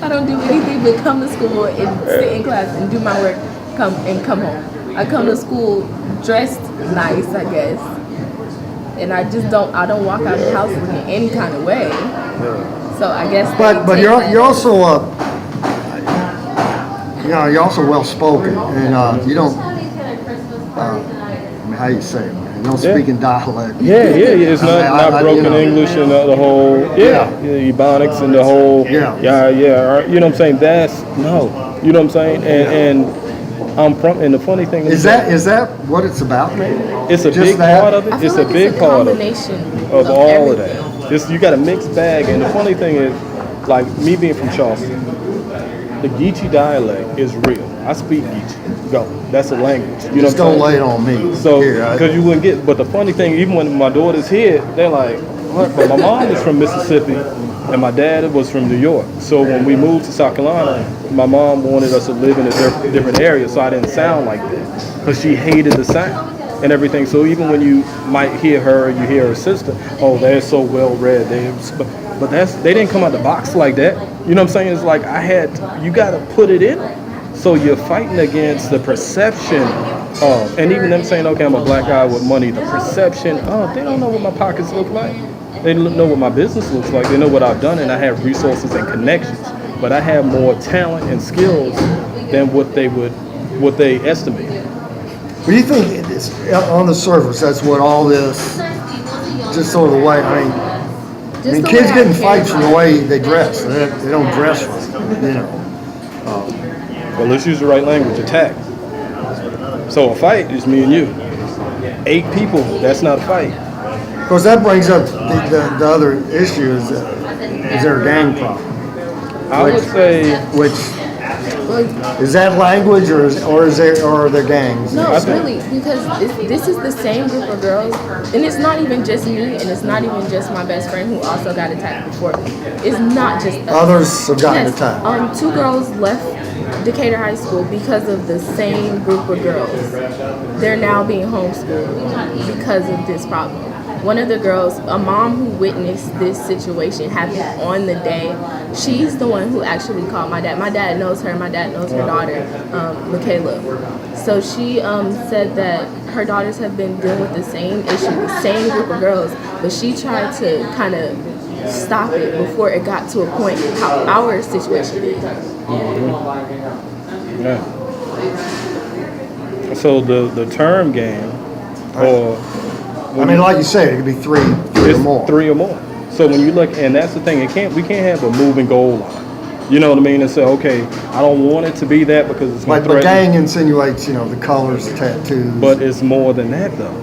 I don't do anything but come to school and sit in class and do my work. Come home. I come to school dressed nice, I guess. And I don't walk out of the house looking any kind of way. So I guess. But you're also you know, you're also well spoken, and you don't. How you say it, man? You don't speak in dialect. Yeah. It's not broken English and the whole Ebonics and the whole You know what I'm saying? That's no. You know what I'm saying? And I'm from. And the funny thing is that what it's about, man? It's a big part of it. I feel It's like a big part of all everything. of that. You got a mixed bag, and the funny thing is, like me being from Charleston, the Geechee dialect is real. I speak Geechee. Go. That's a language. You know Just don't lay it on me. So, because you wouldn't get. But the funny thing, even when my daughter's here, they're like, "What?" But my mom is from Mississippi, and my dad was from New York. So when we moved to South Carolina, my mom wanted us to live in a different area, so I didn't sound like that, because she hated the sound and everything. So even when you might hear her, you hear her sister, oh, they're so well read. But they didn't come out the box like that. You know what I'm saying? It's like you got to put it in. So you're fighting against the perception of, and even them saying, okay, I'm a black guy with money, the perception of, they don't know what my pockets look like. They know what my business looks like. They know what I've done, and I have resources and connections. But I have more talent and skills than what they estimate. Do you think it's, on the surface, that's what all this, just sort of the way, I mean, kids get in fights from the way they dress. They don't dress right, you know. Well, let's use the right language, attack. So a fight is me and you. 8 people, that's not a fight. Of course, that brings up the other issue is there a gang problem? I would say, is that language or are there gangs? No, it's really because this is the same group of girls, and it's not even just me, and it's not even just my best friend who also got attacked before me. It's not just us. Others have gotten attacked. 2 girls left Decatur High School because of the same group of girls. They're now being homeschooled because of this problem. One of the girls, a mom who witnessed this situation happen on the day, she's the one who actually called my dad. My dad knows her. My dad knows her daughter, Michaela. So she said that her daughters have been dealing with the same issue, the same group of girls, but she tried to kind of stop it before it got to a point how our situation is. Yeah. So the term game, or I mean, like you said, it could be three or more. 3 or more. So when you look, and that's the thing, we can't have a moving goal line. You know what I mean? And say, okay, I don't want it to be that because it's going to threaten. But gang insinuates, you know, the colors, the tattoos. But it's more than that, though.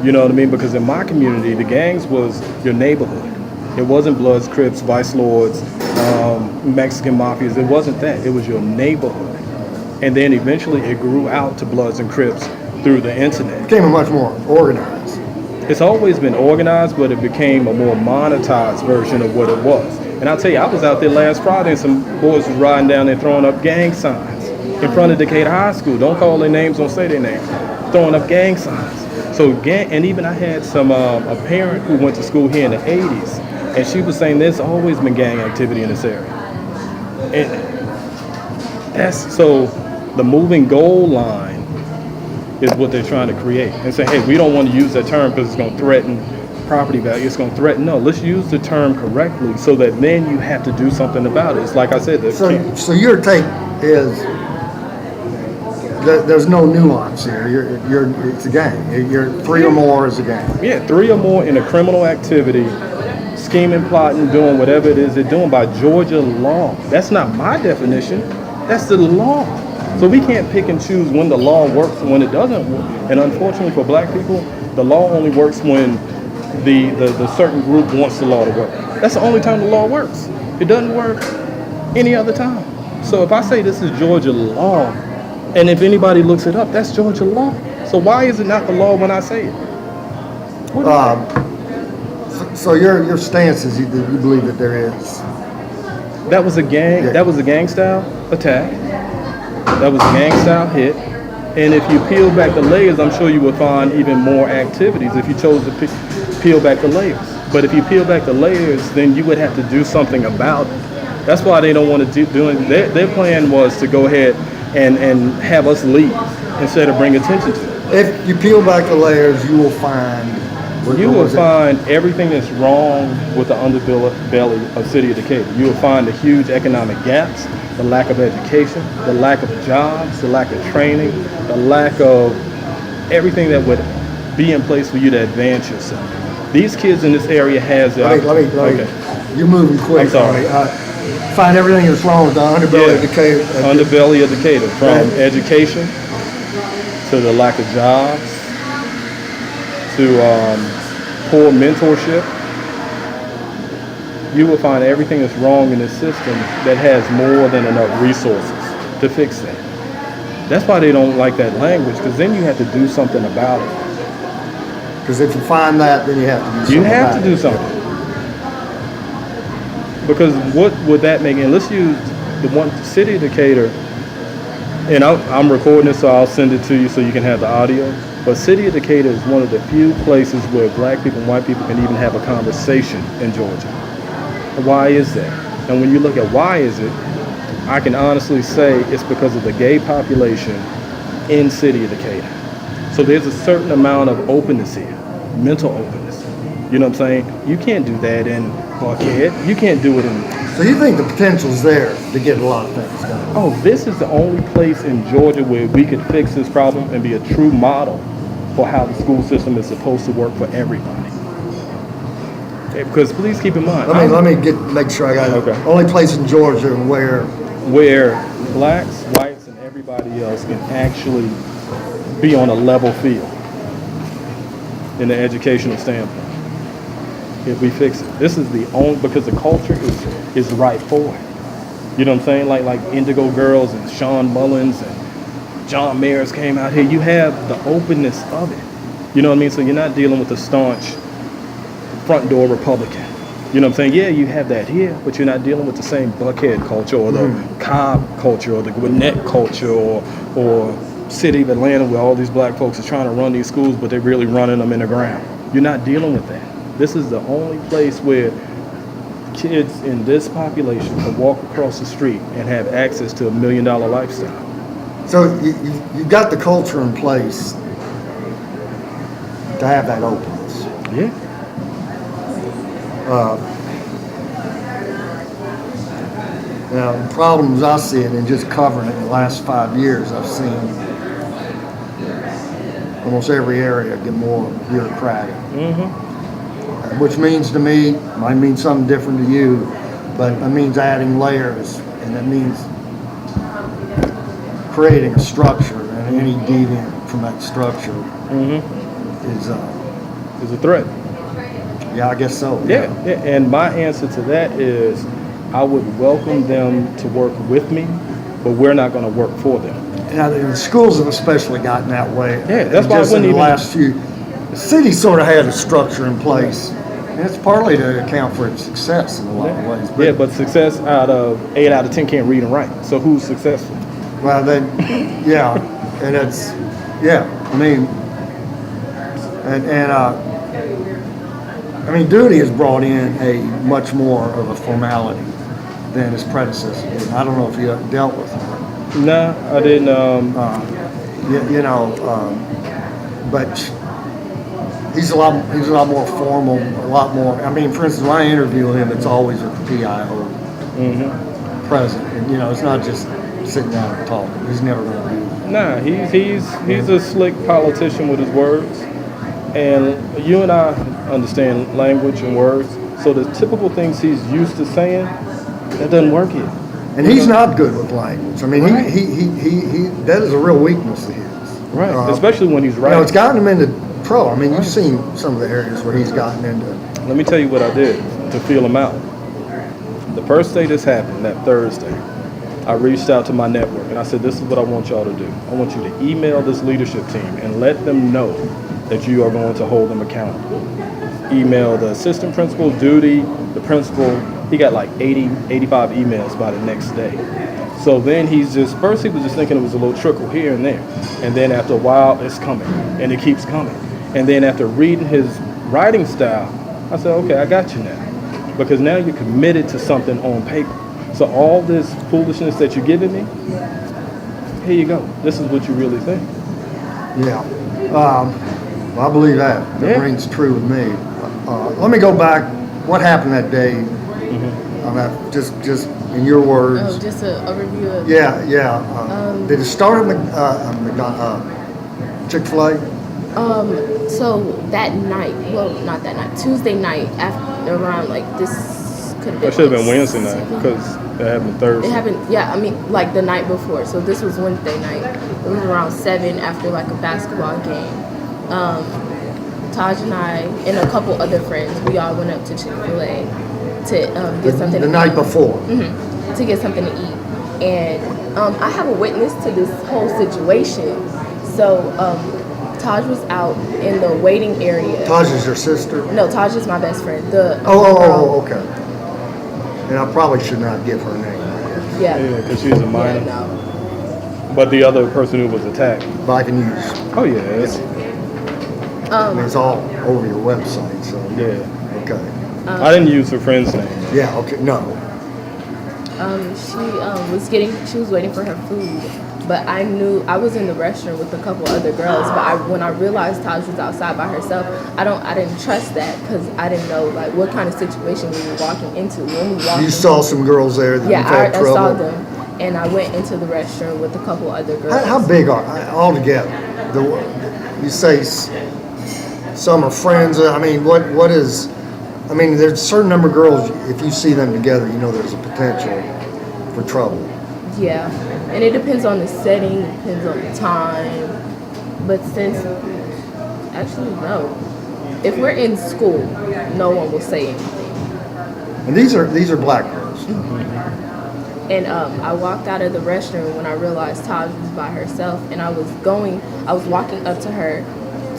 You know what I mean? Because in my community, the gangs was your neighborhood. It wasn't Bloods, Crips, Vice Lords, Mexican mafias. It wasn't that. It was your neighborhood. And then eventually it grew out to Bloods and Crips through the internet. It became a much more organized. It's always been organized, but it became a more monetized version of what it was. And I'll tell you, I was out there last Friday and some boys was riding down there throwing up gang signs in front of Decatur High School. Don't call their names, don't say their names. Throwing up gang signs. So and even I had a parent who went to school here in the 80s, and she was saying there's always been gang activity in this area. And so the moving goal line is what they're trying to create, and say, hey, we don't want to use that term because it's going to threaten property value. It's going to threaten. No, let's use the term correctly so that then you have to do something about it. It's like I said. So your take is there's no nuance here. It's a gang. You're 3 or more is a gang. Yeah, 3 or more in a criminal activity, scheming, plotting, doing whatever it is they're doing by Georgia law. That's not my definition. That's the law. So we can't pick and choose when the law works and when it doesn't work. And unfortunately for black people, the law only works when the certain group wants the law to work. That's the only time the law works. It doesn't work any other time. So if I say this is Georgia law, and if anybody looks it up, that's Georgia law. So why is it not the law when I say it? So your stance is you believe that there is. That was a gang. Yeah. That was a gang style attack. That was a gang style hit. And if you peel back the layers, I'm sure you would find even more activities if you chose to peel back the layers. But if you peel back the layers, then you would have to do something about it. That's why they don't want to do it. Their plan was to go ahead and have us leave instead of bring attention to it. If you peel back the layers, you will find You will find everything that's wrong with the underbelly of City of Decatur. You will find the huge economic gaps, the lack of education, the lack of jobs, the lack of training, the lack of everything that would be in place for you to advance yourself. These kids in this area has the Let me. Okay. You're moving quick. I'm sorry. Find everything that's wrong with the underbelly of Decatur. Underbelly of Decatur, from education to the lack of jobs to poor mentorship. You will find everything that's wrong in this system that has more than enough resources to fix that. That's why they don't like that language, because then you have to do something about it. Because if you find that, then you have to do something. You have to do something. Because what would that make? And let's use the one City of Decatur, and I'm recording this, so I'll send it to you so you can have the audio. But City of Decatur is one of the few places where black people and white people can even have a conversation in Georgia. Why is that? And when you look at why is it, I can honestly say it's because of the gay population in City of Decatur. So there's a certain amount of openness here, mental openness. You know what I'm saying? You can't do that in Buckhead. You can't do it in... So you think the potential's there to get a lot of things done? Oh, this is the only place in Georgia where we could fix this problem and be a true model for how the school system is supposed to work for everybody. Okay, because please keep in mind... Let me make sure I got it. Okay. Only place in Georgia where blacks, whites, and everybody else can actually be on a level field in the educational standpoint. If we fix it, this is the only, because the culture is right for it. You know what I'm saying? Like Indigo Girls and Sean Mullins and John Mayers came out here. You have the openness of it. You know what I mean? So you're not dealing with the staunch front door Republican. You know what I'm saying? Yeah, you have that here, but you're not dealing with the same Buckhead culture or the Cobb culture or the Gwinnett culture or City of Atlanta where all these black folks are trying to run these schools, but they're really running them in the ground. You're not dealing with that. This is the only place where kids in this population can walk across the street and have access to $1 million lifestyle. So you've got the culture in place to have that openness. Yeah. Now, the problems I see it in just covering it in the last 5 years, I've seen almost every area get more bureaucratic. Which means to me, might mean something different to you, but it means adding layers, and it means creating a structure, and any deviant from that structure is a threat. Yeah, I guess so. Yeah, and my answer to that is I would welcome them to work with me, but we're not going to work for them. Now, the schools have especially gotten that way. Yeah, that's why I just wouldn't in the even... last few, the city sort of had a structure in place, and it's partly to account for its success in a lot of ways. But success out of 8 out of 10 can't read and write. So who's successful? Well, then, yeah, and it's, I mean, Duty has brought in a much more of a formality than his predecessor did. I don't know if you dealt with him. No, I didn't. But he's a lot more formal, a lot more. I mean, for instance, when I interview him, it's always with the PIO present, and it's not just sitting down and talking. He's never going to do that. Nah, he's a slick politician with his words, and you and I understand language and words. So the typical things he's used to saying, that doesn't work here. And he's not good with language. I mean, he that is a real weakness of his. Right, especially when he's writing. It's gotten him into trouble. I mean, you've seen some of the areas where he's gotten into. Let me tell you what I did to feel him out. The first day this happened, that Thursday, I reached out to my network and I said, this is what I want y'all to do. I want you to email this leadership team and let them know that you are going to hold them accountable. Email the assistant principal, Duty, the principal. He got like 80, 85 emails by the next day. So then first he was just thinking it was a little trickle here and there. And then after a while, it's coming and it keeps coming. And then after reading his writing style, I said, okay, I got you now. Because now you're committed to something on paper. So all this foolishness that you're giving me, here you go. This is what you really think. Yeah. Well, I believe that. That Yeah. rings true with me. Let me go back. What happened that day? On that, just in your words. Oh, just an overview of. Yeah. Did it start at Chick-fil-A? So that night, well, not that night, Tuesday night, after around like this could have been. It should have been like Wednesday night 7. because it happened Thursday. It happened, yeah, I mean, like the night before. So this was Wednesday night. It was around 7 after like a basketball game. Taj and I and a couple other friends, we all went up to Chick-fil-A to get something The to night eat. before. To get something to eat. And I have a witness to this whole situation. So Taj was out in the waiting area. Taj is your sister? No, Taj is my best friend. The Okay. And I probably should not give her name. Yeah. Yeah, because she's a minor. Yeah, no. But the other person who was attacked. But I can use. Oh yeah, it's, I mean, it's all over your website. So yeah. okay. I didn't use her friend's name. Yeah. Okay. No. She was waiting for her food, but I knew I was in the restroom with a couple other girls. But when I realized Taj was outside by herself, I didn't trust that because I didn't know like what kind of situation we were walking into. When we walked, You saw some girls there that yeah, you've had I trouble. saw them, and I went into the restroom with a couple other girls. How big are altogether? You say some are friends. I mean, what is? I mean, there's a certain number of girls. If you see them together, you know there's a potential for trouble. Yeah, and it depends on the setting, it depends on the time. But actually no, if we're in school, no one will say anything. And these are black girls. And I walked out of the restroom when I realized Taj was by herself, and I was walking up to her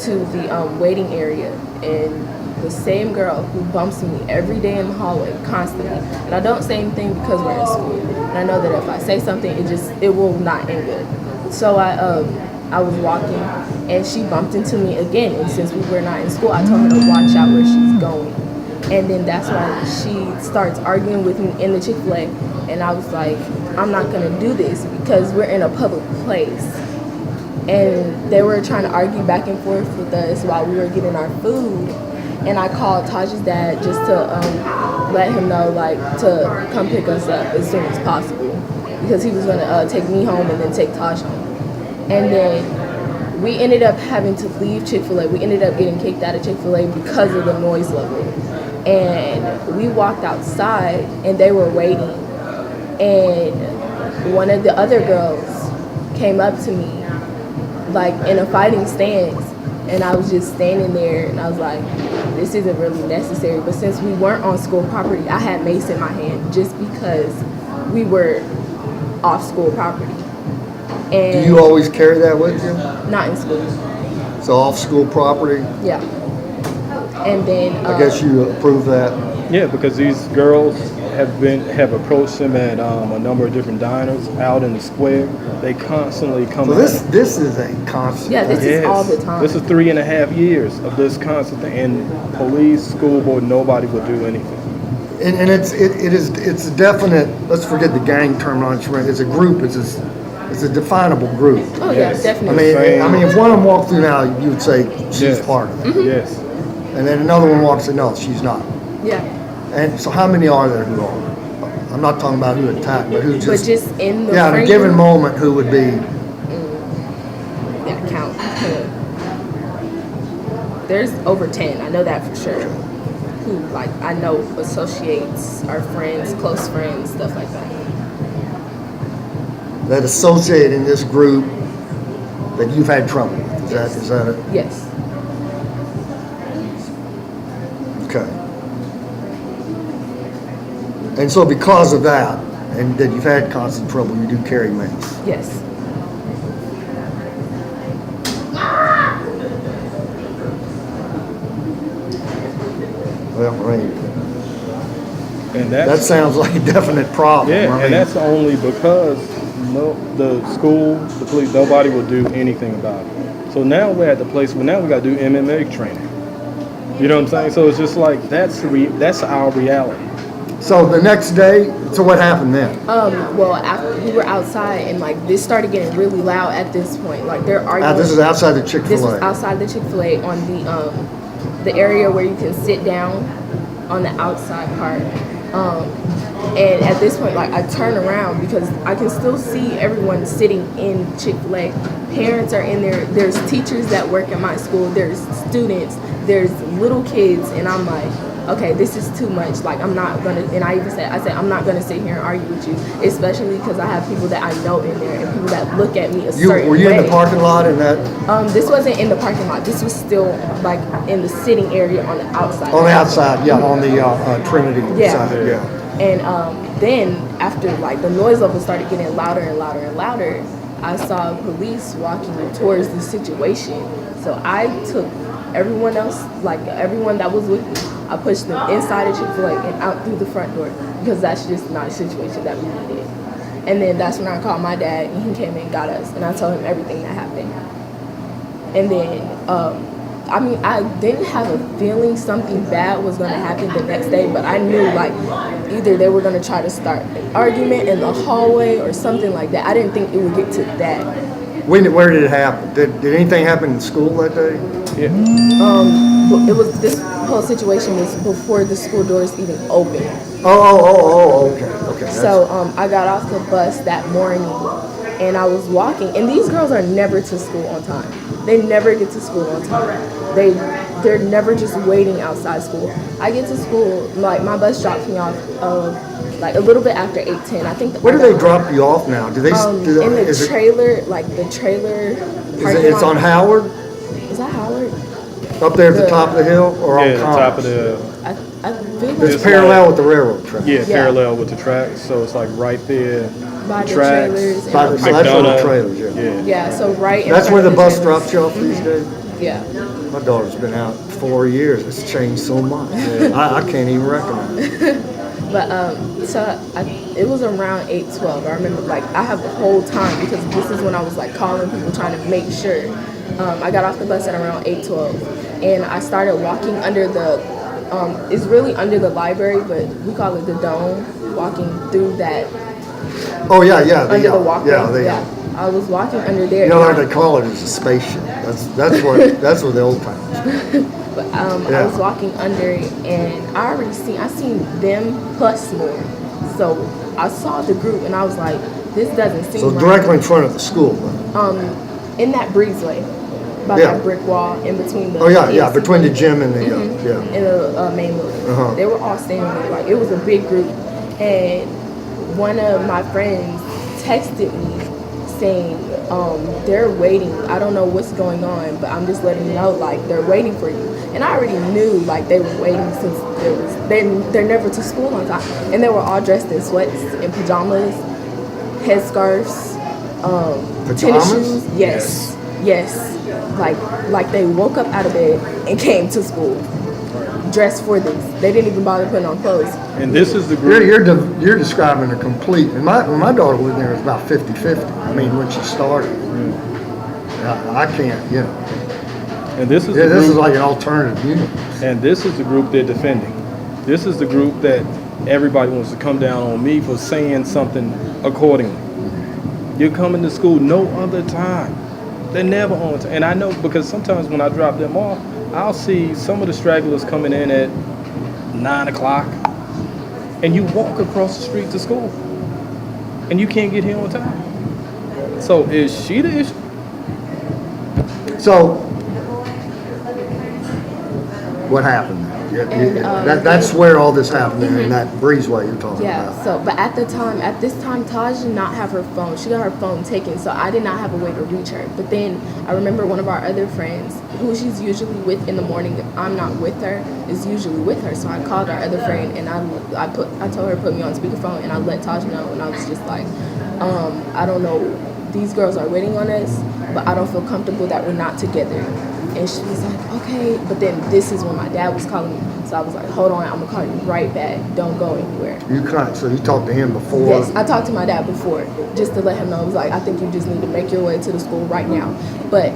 to the waiting area, and the same girl who bumps me every day in the hallway constantly. And I don't say anything because we're in school, and I know that if I say something, it will not end good. So I was walking, and she bumped into me again. And since we were not in school, I told her to watch out where she's going. And then that's why she starts arguing with me in the Chick-fil-A. And I was like, I'm not gonna do this because we're in a public place. And they were trying to argue back and forth with us while we were getting our food. And I called Taj's dad just to let him know, like, to come pick us up as soon as possible because he was gonna take me home and then take Taj home. And then we ended up having to leave Chick-fil-A. We ended up getting kicked out of Chick-fil-A because of the noise level. And we walked outside and they were waiting. And one of the other girls came up to me, like in a fighting stance. And I was just standing there and I was like, this isn't really necessary. But since we weren't on school property, I had mace in my hand just because we were off school property. And Do you always carry that with you? not in school. So off school property? Yeah. And then I guess you approve that? Yeah, because these girls have approached him at a number of different diners out in the square. They constantly come. So at him. this is a constant. Yeah, this is all the time. This is 3.5 years of this constant thing, and police, school board, nobody will do anything. And it's a definite. Let's forget the gang terminology. It's a group. It's a definable group. Oh yeah, Yes. definitely. I mean, if one of them walked through now, you would say she's Yes. part of it. Yes. And then another one walks in, no, she's not. Yeah. And so how many are there who are? I'm not talking about who attacked, but who But just. just in the Yeah, in a friend given group, moment, who would be. that count. There's over 10. I know that for sure. Who like I know associates, our friends, close friends, stuff like that. That associate in this group that you've had trouble with. Is that it? Yes. Okay. And so because of that, and that you've had constant trouble, you do carry mace. Yes. Well, right. And That sounds like a definite problem. Yeah, I mean, and that's only because the school, the police, nobody will do anything about it. So now we're at the place where now we got to do MMA training. You know what I'm saying? So it's just like that's our reality. So the next day, so what happened then? Well, after we were outside, and like this started getting really loud at this point. Like they're arguing. This is outside the Chick-fil-A. This was outside the Chick-fil-A on the area where you can sit down on the outside part. And at this point, like I turn around because I can still see everyone sitting in Chick-fil-A. Parents are in there. There's teachers that work at my school. There's students. There's little kids, and I'm like, okay, this is too much. Like I'm not gonna. And I said, I'm not gonna sit here and argue with you, especially because I have people that I know in there and people that look at me a certain way. Were you in the parking lot in that? This wasn't in the parking lot. This was still like in the sitting area on the outside. On the outside, yeah, on the Trinity side, yeah. And then after like the noise level started getting louder and louder and louder, I saw police walking towards the situation. So I took everyone else, like everyone that was with me, I pushed them inside of Chick-fil-A and out through the front door because that's just not a situation that we needed. And then that's when I called my dad and he came and got us and I told him everything that happened. And then I mean, I didn't have a feeling something bad was going to happen the next day, but I knew like either they were going to try to start an argument in the hallway or something like that. I didn't think it would get to that. Where did it happen? Did anything happen in school that day? Yeah. It was, this whole situation was before the school doors even opened. Okay. So I got off the bus that morning and I was walking, and these girls are never to school on time. They never get to school on time. They're never just waiting outside school. I get to school, like my bus drops me off like a little bit after 8:10. I think. Where do they drop you off now? Do they? In the trailer, like the trailer. It's on Howard. Is that Howard? Up there at the top of the hill, or on the top of the. I think it's parallel with the railroad track. Yeah, parallel with the tracks. So it's like right there. By the tracks. trailers. By the, so that's where the trailers. Yeah. So right. That's where the bus drops you off these days. Yeah. My daughter's been out 4 years. It's changed so much. I can't even recognize it. But it was around 8:12. I remember, like, I have the whole time because this is when I was like calling people trying to make sure. I got off the bus at around 8:12, and I started walking under the. It's really under the library, but we call it the dome. Walking through that. Oh yeah. Under the walkway. Yeah. I was walking under there. You know what they call it is a spaceship. That's what the old timers. But I was walking under it, and I seen them plus more. So I saw the group, and I was like, this doesn't seem. So directly in front of the school. In that breezeway, by that brick wall, in between the. Between the gym and the in the main building. They were all standing there, like it was a big group, and one of my friends texted me saying, they're waiting. I don't know what's going on, but I'm just letting you know, like, they're waiting for you. And I already knew, like, they were waiting since they're never to school on time. And they were all dressed in sweats and pajamas, headscarves, tennis shoes. Yes. Like they woke up out of bed and came to school. Dressed for this. They didn't even bother putting on clothes. And this is the group. You're describing a complete. And when my daughter lived there, it was about 50-50. I mean, when she started, I can't. And this is this is like an alternative universe. And this is the group they're defending. This is the group that everybody wants to come down on me for saying something accordingly. You're coming to school no other time. They're never on time. And I know because sometimes when I drop them off, I'll see some of the stragglers coming in at 9 o'clock, and you walk across the street to school, and you can't get here on time. So is she the issue? So what happened? That's where all this happened, in that breezeway you're talking about. So, but at this time, Taj did not have her phone. She got her phone taken, so I did not have a way to reach her. But then I remember one of our other friends, who she's usually with in the morning, if I'm not with her, is usually with her. So I called our other friend, and I told her to put me on speakerphone, and I let Taj know, and I was just like, I don't know, these girls are waiting on us, but I don't feel comfortable that we're not together. And she was like, okay. But then this is when my dad was calling me. So I was like, hold on, I'm going to call you right back. Don't go anywhere. So you talked to him before? Yes, I talked to my dad before just to let him know. I was like, I think you just need to make your way to the school right now. But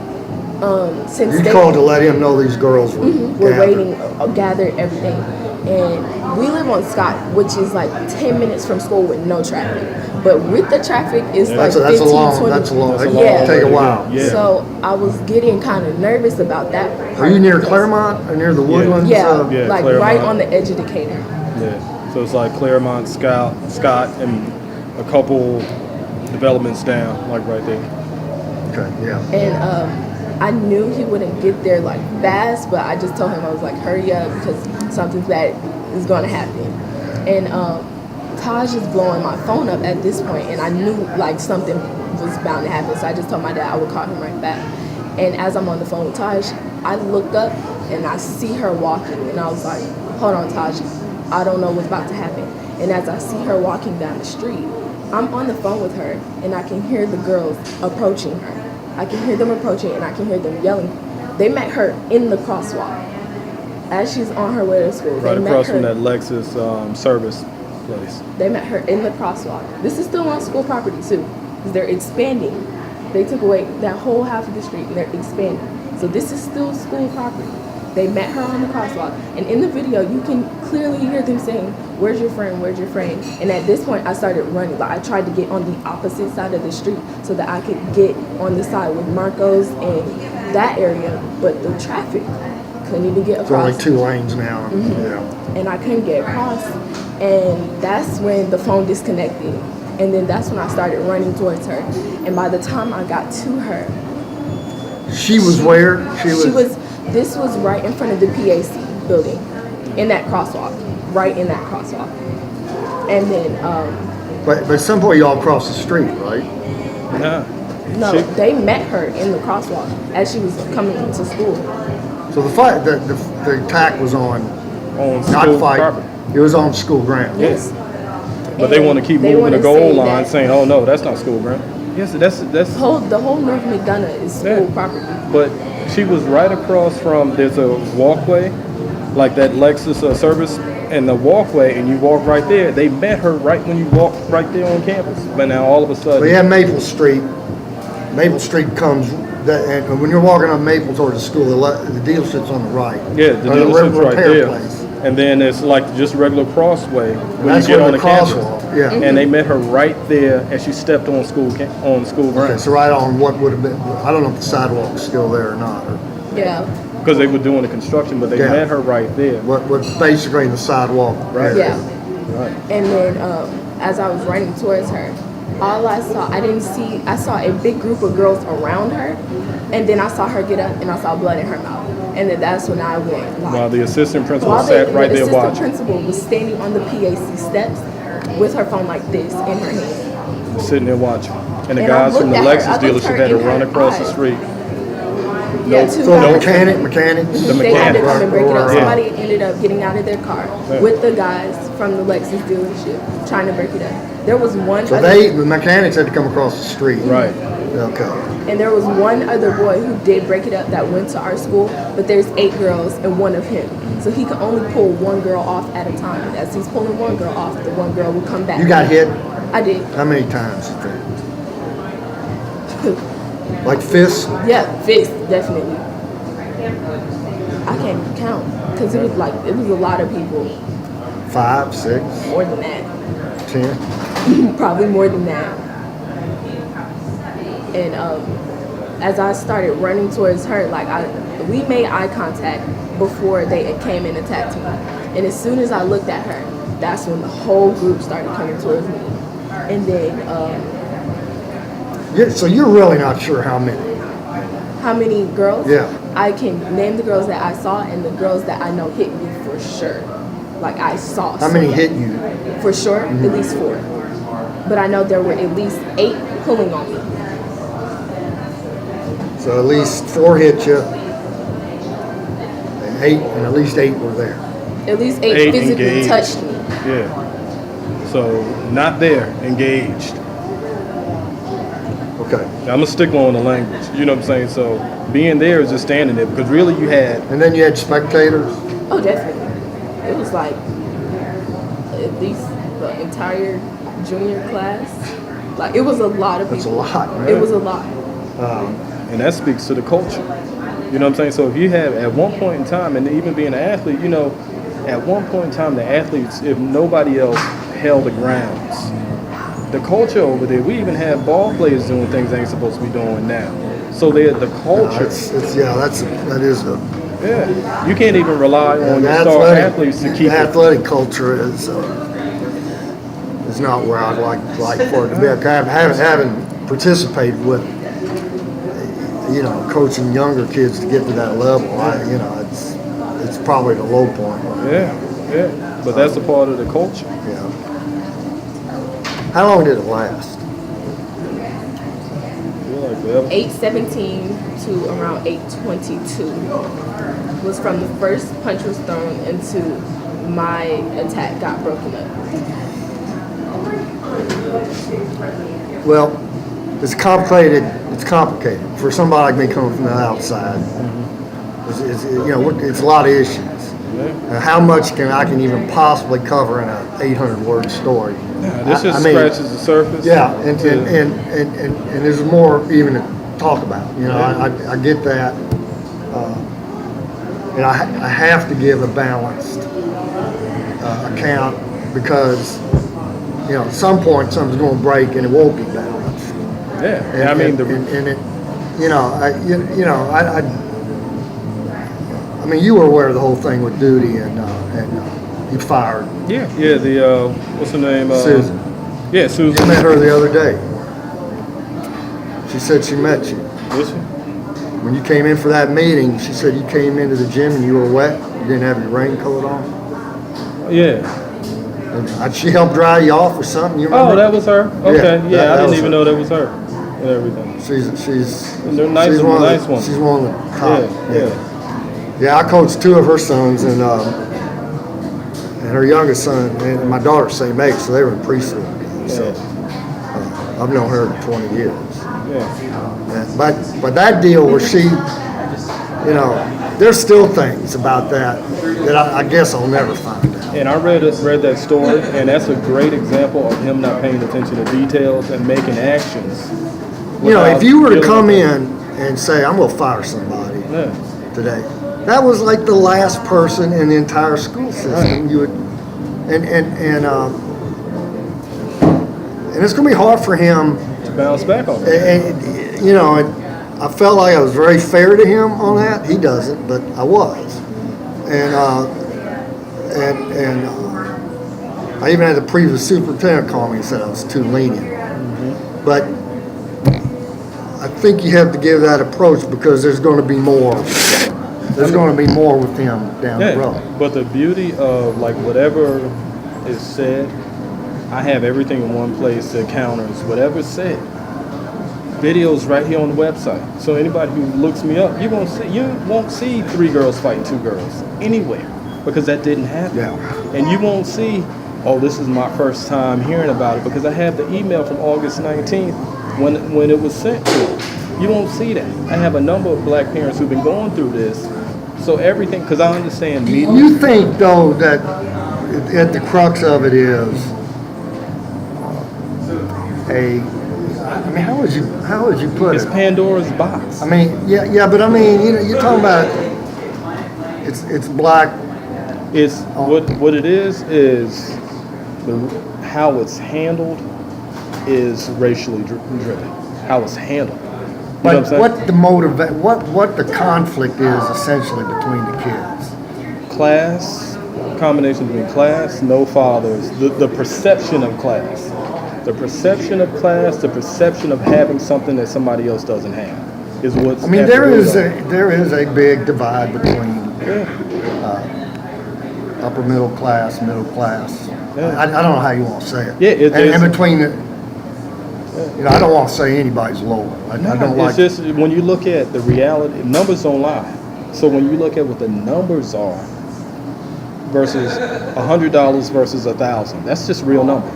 since you called to let him know these girls were waiting, gathered everything. And we live I'm on Scott, which is like 10 minutes from school with no traffic. But with the traffic, it's like 15, 20 That's a long, Yeah. take a while. Yeah. So I was getting kind of nervous about that. Are you near Claremont or near the Woodlands? Yeah, Yeah, like Claremont. right on the edge of Decatur. Yeah. So it's like Claremont, Scott, and a couple developments down, like right there. Okay, yeah. And I knew he wouldn't get there like fast, but I just told him, I was like, hurry up because something bad is going to happen. And Taj is blowing my phone up at this point, and I knew like something was bound to happen. So I just told my dad I would call him right back. And as I'm on the phone with Taj, I looked up and I see her walking, and I was like, hold on, Taj, I don't know what's about to happen. And as I see her walking down the street, I'm on the phone with her, and I can hear the girls approaching her. I can hear them approaching, and I can hear them yelling. They met her in the crosswalk as she's on her way to school. Right they across met her, from that Lexus service place. They met her in the crosswalk. This is still on school property too, because they're expanding. They took away that whole half of the street, and they're expanding. So this is still school property. They met her on the crosswalk, and in the video, you can clearly hear them saying, "Where's your friend? Where's your friend?" And at this point, I started running. Like I tried to get on the opposite side of the street so that I could get on the side with Marcos and that area, but the traffic couldn't even get It's only across. 2 lanes now. Yeah. And I couldn't get across, and that's when the phone disconnected. And then that's when I started running towards her. And by the time I got to her, She was where? this was right in front of the PAC building, in that crosswalk, right in that crosswalk. And then, But at some point y'all crossed the street, right? Nah. no, She- they met her in the crosswalk as she was coming to school. So the fight, the attack was on, on not school fight, property. it was on school ground. Yes. But they want to keep They moving the wanna goal say line, that saying, "Oh no, that's not school ground." Yes, that's. The whole North McDonough is school Yeah. property. But she was right across from. There's a walkway, like that Lexus service, and the walkway, and you walk right there. They met her right when you walk right there on campus. But now all of a sudden, We have Maple Street. Maple Street comes, and when you're walking on Maple towards the school, the dealership's on the right. yeah, the Or dealership's right repair there. place. And then it's like just regular crossway when That's you get where on the the campus. crosswalk, yeah. And they met her right there as she stepped on school Okay, ground so right on what would have been, I don't know if the sidewalk's still there or not, or Yeah. because they were doing the construction, but they Yeah. met her right there. what basically in the sidewalk. Right. area. Yeah. Right. And then as I was running towards her, all I saw a big group of girls around her, and then I saw her get up and I saw blood in her mouth. And then that's when I went like, While the assistant principal while sat right the there assistant watching, principal was standing on the PAC steps with her phone like this in her hand. sitting there watching. And the And I guys from the looked at her. Lexus I looked dealership her had to in run her across the eyes. street. Yeah, No- two So guys. mechanics. The They had to mechanic. come and break it up. Or, Somebody ended up getting out of their car Yeah. with the guys from the Lexus dealership trying to break it up. There was one So other, the mechanics had to come across the street. Right. Okay. and there was one other boy who did break it up that went to our school, but there's 8 girls and one of him. So he could only pull one girl off at a time. As he's pulling one girl off, the one girl would come back. You got hit I did. how many times? Like fists? Yeah, fist, definitely. I can't even count because it was a lot of people. 5, 6, More than that. 10? Probably more than that. And as I started running towards her, we made eye contact before they came and attacked me. And as soon as I looked at her, that's when the whole group started coming towards me. And then Yeah, so you're really not sure how many? how many girls? Yeah. I can name the girls that I saw and the girls that I know hit me for sure. Like I saw. How many some. hit you? For sure, at least 4. But I know there were at least 8 pulling on me. So at least 4 hit you, and at least 8 were there. At least 8 8 physically engaged. touched me. Yeah. So not there, engaged. Okay. Now, I'm a stickler on the language. You know what I'm saying? So being there is just standing there because really you had And then you had spectators? Oh, definitely. It was like at least the entire junior class. Like it was a lot of people. That's a lot, man. It was a lot. and that speaks to the culture. You know what I'm saying? So if you have, at one point in time, and even being an athlete, at one point in time, the athletes, if nobody else held the grounds, the culture over there, we even have ball players doing things they ain't supposed to be doing now. So the culture. That is a. Yeah, you can't even rely on your star athletes to keep the athletic culture is not where I'd like for it to be. Having participated with, coaching younger kids to get to that level, it's probably the low point. Yeah, but that's a part of the culture. Yeah. How long did it last? 8:17 to around 8:22 was from the first punch was thrown into my attack got broken up. Well, it's complicated. It's complicated for somebody like me coming from the outside. It's a lot of issues. How much can I even possibly cover in an 800-word story? This just scratches the surface. Yeah, and there's more even to talk about. I get that, and I have to give a balanced account because at some point something's going to break and it won't be balanced. Yeah, you were aware of the whole thing with Duty and you fired. Yeah. The what's her name? Susan. Yeah, Susan. You met her the other day. She said she met you. Did she? When you came in for that meeting, she said you came into the gym and you were wet. You didn't have your raincoat on. Yeah. And she helped dry you off or something. You remember? Oh, that was her. Okay. Yeah, I didn't even know that was her. And everything. She's nice. She's one nice one. She's one of the top. Yeah. Yeah, I coached two of her sons and her youngest son and my daughter's same age, so they were in preschool. So I've known her 20 years. Yeah. But that deal where she, there's still things about that I guess I'll never find out. And I read that story, and that's a great example of him not paying attention to details and making actions. If you were to come in and say, I'm going to fire somebody today, that was like the last person in the entire school system. Right. You would, and it's going to be hard for him to bounce back on it. And I felt like I was very fair to him on that. He doesn't, but I was. And I even had the previous superintendent call me and said I was too lenient. Mm-hmm. But I think you have to give that approach because there's going to be more. There's going to be more with him down the road. But the beauty of whatever is said, I have everything in one place that counters whatever's said. Videos right here on the website. So anybody who looks me up, you won't see 3 girls fighting 2 girls anywhere because that didn't happen. Yeah. And you won't see, this is my first time hearing about it because I have the email from August 19th when it was sent to them. You won't see that. I have a number of black parents who've been going through this. So everything, because I understand media. You think though that at the crux of it is how would you put it? It's Pandora's box. But you're talking about it's black. It's what it is how it's handled is racially driven. How it's handled. But what the conflict is essentially between the kids? Class, combination between class, no fathers, the perception of class. The perception of class, the perception of having something that somebody else doesn't have is what's there is a big divide between upper middle class. Yeah. I don't know how you want to say it. Yeah, and between I don't want to say anybody's lower. I don't like. It's just when you look at the reality, numbers don't lie. So when you look at what the numbers are versus $100 versus 1,000, that's just a real number.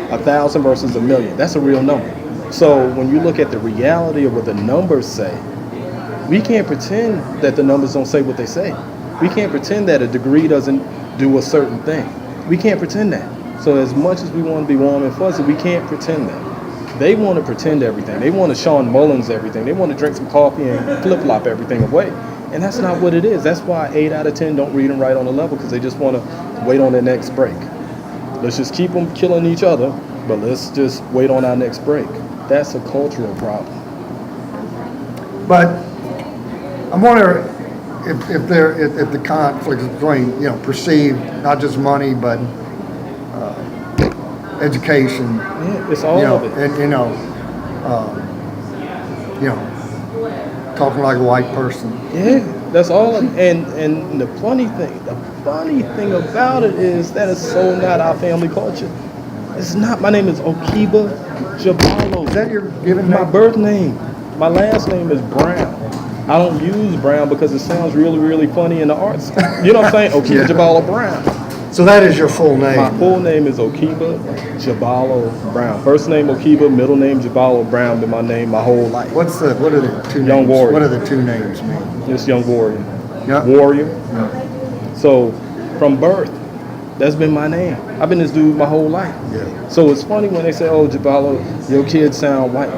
1,000 versus 1,000,000, that's a real number. So when you look at the reality of what the numbers say, we can't pretend that the numbers don't say what they say. We can't pretend that a degree doesn't do a certain thing. We can't pretend that. So as much as we want to be warm and fuzzy, we can't pretend that. They want to pretend everything. They want to Sean Mullins everything. They want to drink some coffee and flip-flop everything away. And that's not what it is. That's why 8 out of 10 don't read and write on the level, because they just want to wait on their next break. Let's just keep them killing each other, but let's just wait on our next break. That's a cultural problem. But I'm wondering if the conflict between, you know, perceived, not just money, but education. Yeah, it's all You know, of it. and talking like a white person. Yeah, that's all. And the funny thing about it is that it's so not our family culture. It's not. My name is OKEEBA JUBALO. Is that your given My name? birth name. My last name is Brown. I don't use Brown because it sounds really, really funny in the arts. You know what I'm saying? OKEEBA Yeah. JUBALO Brown. So that is your full name. My full name is OKEEBA JUBALO Brown. First name OKEEBA, middle name JUBALO Brown. Been my name my whole life. What are the two Young names? warrior. What are the two names mean? Just young warrior. Yeah. Warrior. Yeah. So from birth, that's been my name. I've been this dude my whole life. Yeah. So it's funny when they say, "Oh, JUBALO, your kids sound white."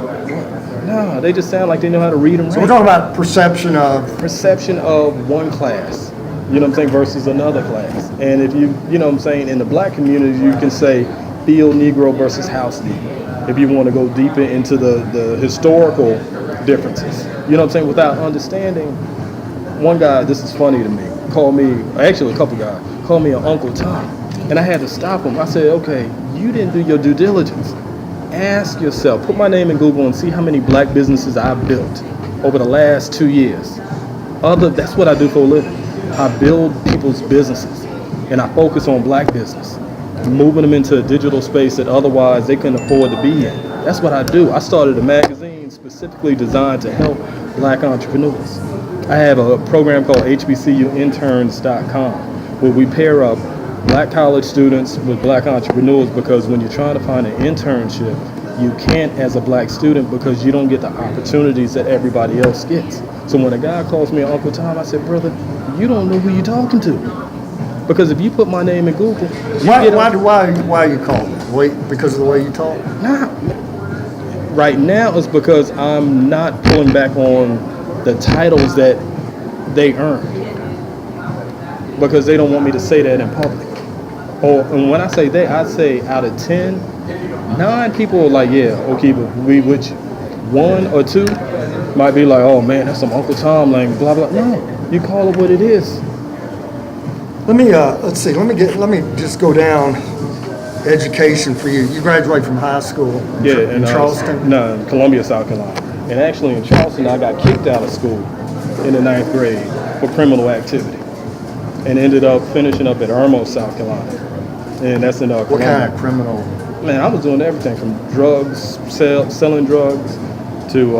No, they just sound like they know how to read and So we're write. talking about Perception of one class, you know what I'm saying, versus another class. And if you know what I'm saying, in the black community, you can say field Negro versus house Negro. If you want to go deeper into the historical differences, you know what I'm saying, without understanding. One guy, this is funny to me, called me, actually a couple guys, called me an Uncle Tom. And I had to stop him. I said, okay, you didn't do your due diligence. Ask yourself, put my name in Google and see how many black businesses I've built over the last 2 years. That's what I do for a living. I build people's businesses, and I focus on black business, moving them into a digital space that otherwise they couldn't afford to be in. That's what I do. I started a magazine specifically designed to help black entrepreneurs. I have a program called HBCUinterns.com, where we pair up black college students with black entrepreneurs, because when you're trying to find an internship, you can't as a black student because you don't get the opportunities that everybody else gets. So when a guy calls me Uncle Tom, I said, brother, you don't know who you're talking to. Because if you put my name in Google, why are you calling it? Wait, because of the way you talk? nah. Right now it's because I'm not pulling back on the titles that they earned, because they don't want me to say that in public. And when I say that, I say out of 10, 9 people are like, yeah, OKEEBA, we with you. 1 or 2 might be like, oh man, that's some Uncle Tom language, blah blah. No, you call it what it is. Let me let's see. Let me just go down education for you. You graduated from high school in Charleston? No, in Columbia, South Carolina. And actually in Charleston, I got kicked out of school in the 9th grade for criminal activity, and ended up finishing up at Irmo, South Carolina. And that's in What kind of criminal? Man, I was doing everything from drugs, selling drugs, to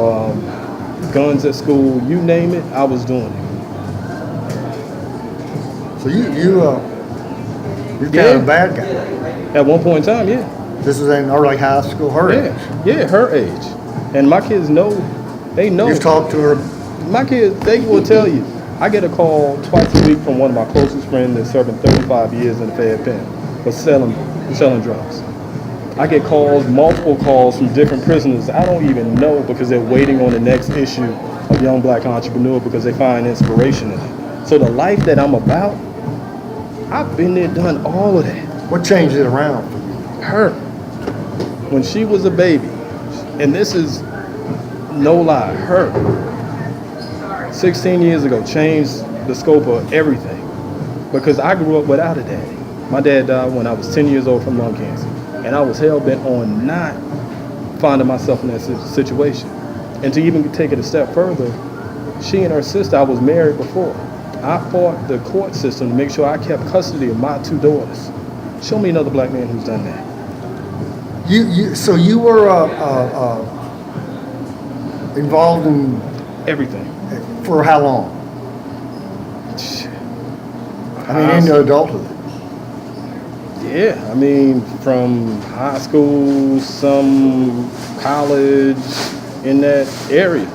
guns at school. You name it, I was doing it. So you're kind of a bad guy. At one point in time, yeah. This was in early high school, her age. Yeah, her age. And my kids know, they know. You've talked to her. My kids, they will tell you. I get a call twice a week from one of my closest friends that's serving 35 years in the Fed pen for selling drugs. I get multiple calls from different prisoners I don't even know, because they're waiting on the next issue of Young Black Entrepreneur because they find inspiration in it. So the life that I'm about, I've been there, done all of that. What changed it around for you? Her, when she was a baby, and this is no lie, her, 16 years ago, changed the scope of everything, because I grew up without a daddy. My dad died when I was 10 years old from lung cancer, and I was hell-bent on not finding myself in that situation. And to even take it a step further, she and her sister, I was married before. I fought the court system to make sure I kept custody of my 2 daughters. Show me another black man who's done that. So you were involved in Everything. for how long? I mean, into adulthood. Yeah, I mean, from high school, some college, in that area.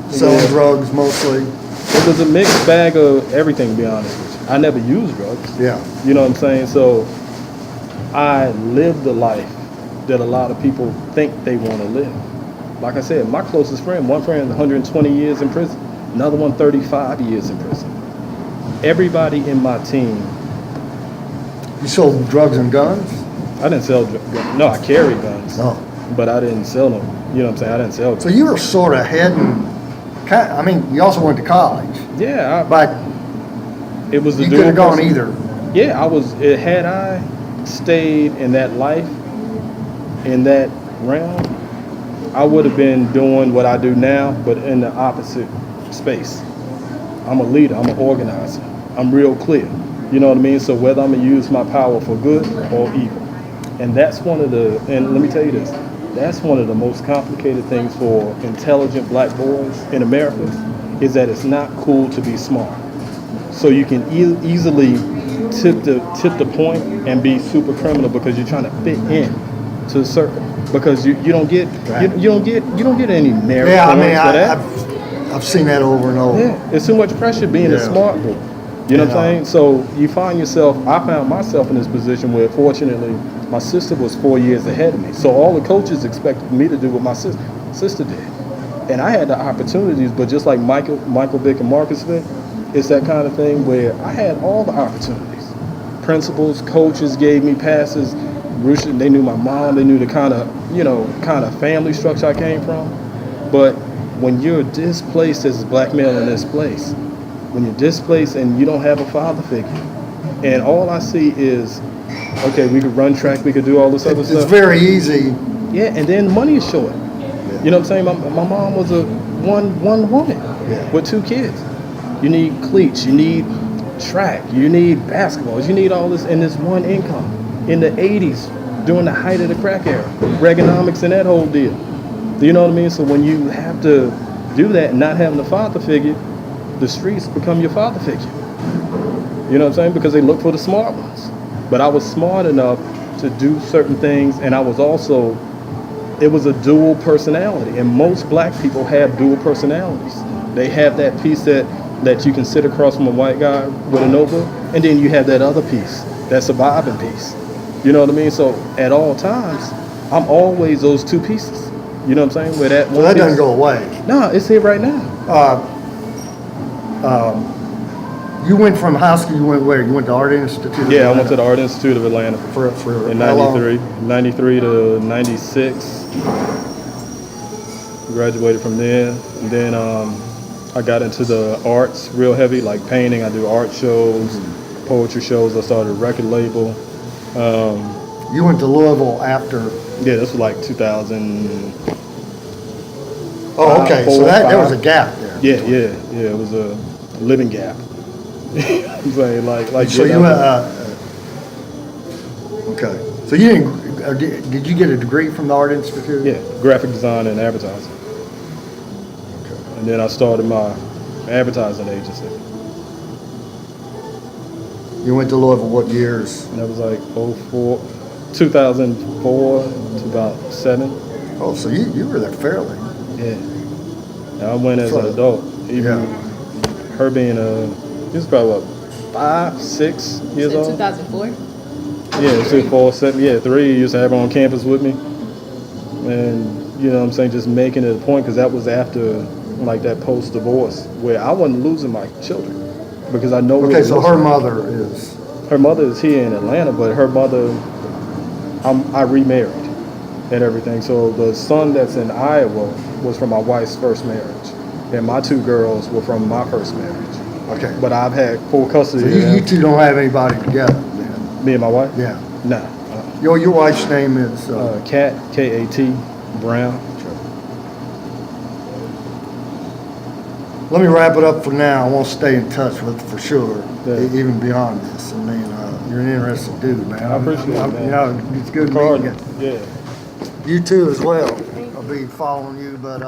Selling drugs mostly. It was a mixed bag of everything, to be honest with you. I never used drugs. Yeah. You know what I'm saying? So I lived the life that a lot of people think they want to live. Like I said, my closest friend, one friend, 120 years in prison. Another one 35 years in prison. Everybody in my team. You sold drugs and guns? I didn't sell guns. No, I carried guns. No. But I didn't sell them. You know what I'm saying? I didn't sell guns. So you were sort of heading, I mean, you also went to college. Yeah. But it was the you dual could have gone person. either. Yeah, had I stayed in that life, in that realm, I would have been doing what I do now, but in the opposite space. I'm a leader, I'm an organizer. I'm real clear. You know what I mean? So whether I'm gonna use my power for good or evil. And that's and let me tell you this, that's one of the most complicated things for intelligent black boys in America, is that it's not cool to be smart. So you can easily tip the point and be super criminal because you're trying to fit in to a circle. Because you don't get you don't get any merit points for that. I've seen that over and over. Yeah, it's too much pressure being a smart boy. You know what I'm saying? So you find yourself, I found myself in this position where fortunately my sister was 4 years ahead of me. So all the coaches expected me to do what my sister did. And I had the opportunities, but just like Michael Vick and Marcus Vick, it's that kind of thing where I had all the opportunities. Principals, coaches gave me passes. They knew my mom, they knew the kind of family structure I came from. But when you're displaced as a black male in this place, when you're displaced and you don't have a father figure, and all I see is, okay, we could run track, we could do all this other stuff. It's very easy. Yeah, and then money is short. Yeah. You know what I'm saying? My mom was a one woman with 2 kids. You need cleats, you need track, you need basketballs, you need all this in this one income. In the 80s, during the height of the crack era, Reaganomics and that whole deal. You know what I mean? So when you have to do that and not having a father figure, the streets become your father figure. You know what I'm saying? Because they look for the smart ones. But I was smart enough to do certain things, and I was also, it was a dual personality. And most black people have dual personalities. They have that piece that you can sit across from a white guy with a notebook, and then you have that other piece, that surviving piece. You know what I mean? So at all times, I'm always those 2 pieces. You know what I'm saying? Where that So that doesn't go away. No, it's here right now. You went from high school, you went where? You went to Art Institute? Yeah, I went to the Art Institute of Atlanta for in how long? 93 to 96. Graduated from there. And then I got into the arts real heavy, like painting. I do art shows, poetry shows. I started a record label. You went to Louisville after? Yeah, this was like 2000. Oh, okay. 4, So there was 5. a gap there. Yeah. It was a living gap. I'm saying like. So you okay. So you didn't? Did you get a degree from the Art Institute? Yeah, graphic design and advertising. Okay. And then I started my advertising agency. You went to Louisville what years? And that was like 2004 to about 7. Oh, so you were there fairly. Yeah. And I went as an adult. Even her being he was probably what, 5, 6 years old. 2004? Yeah, 2, 4, 7, 3. Used to have her on campus with me. And, you know what I'm saying, just making it a point, because that was after, like, that post-divorce, where I wasn't losing my children. Because I know. Okay, so her mother is? Her mother is here in Atlanta, but her mother, I remarried and everything. So the son that's in Iowa was from my wife's first marriage. And my 2 girls were from my first marriage. Okay. But I've had full custody So of them. you 2 don't have anybody together then? Me and my wife? Yeah. No. Your wife's name is? Kat, K-A-T, Brown. Let me wrap it up for now. I won't stay in touch with for sure, Yeah. even beyond this. I mean, you're an interesting dude, man. I appreciate it, man. You know, it's good meeting you. Yeah. You too as well. I'll be following you, but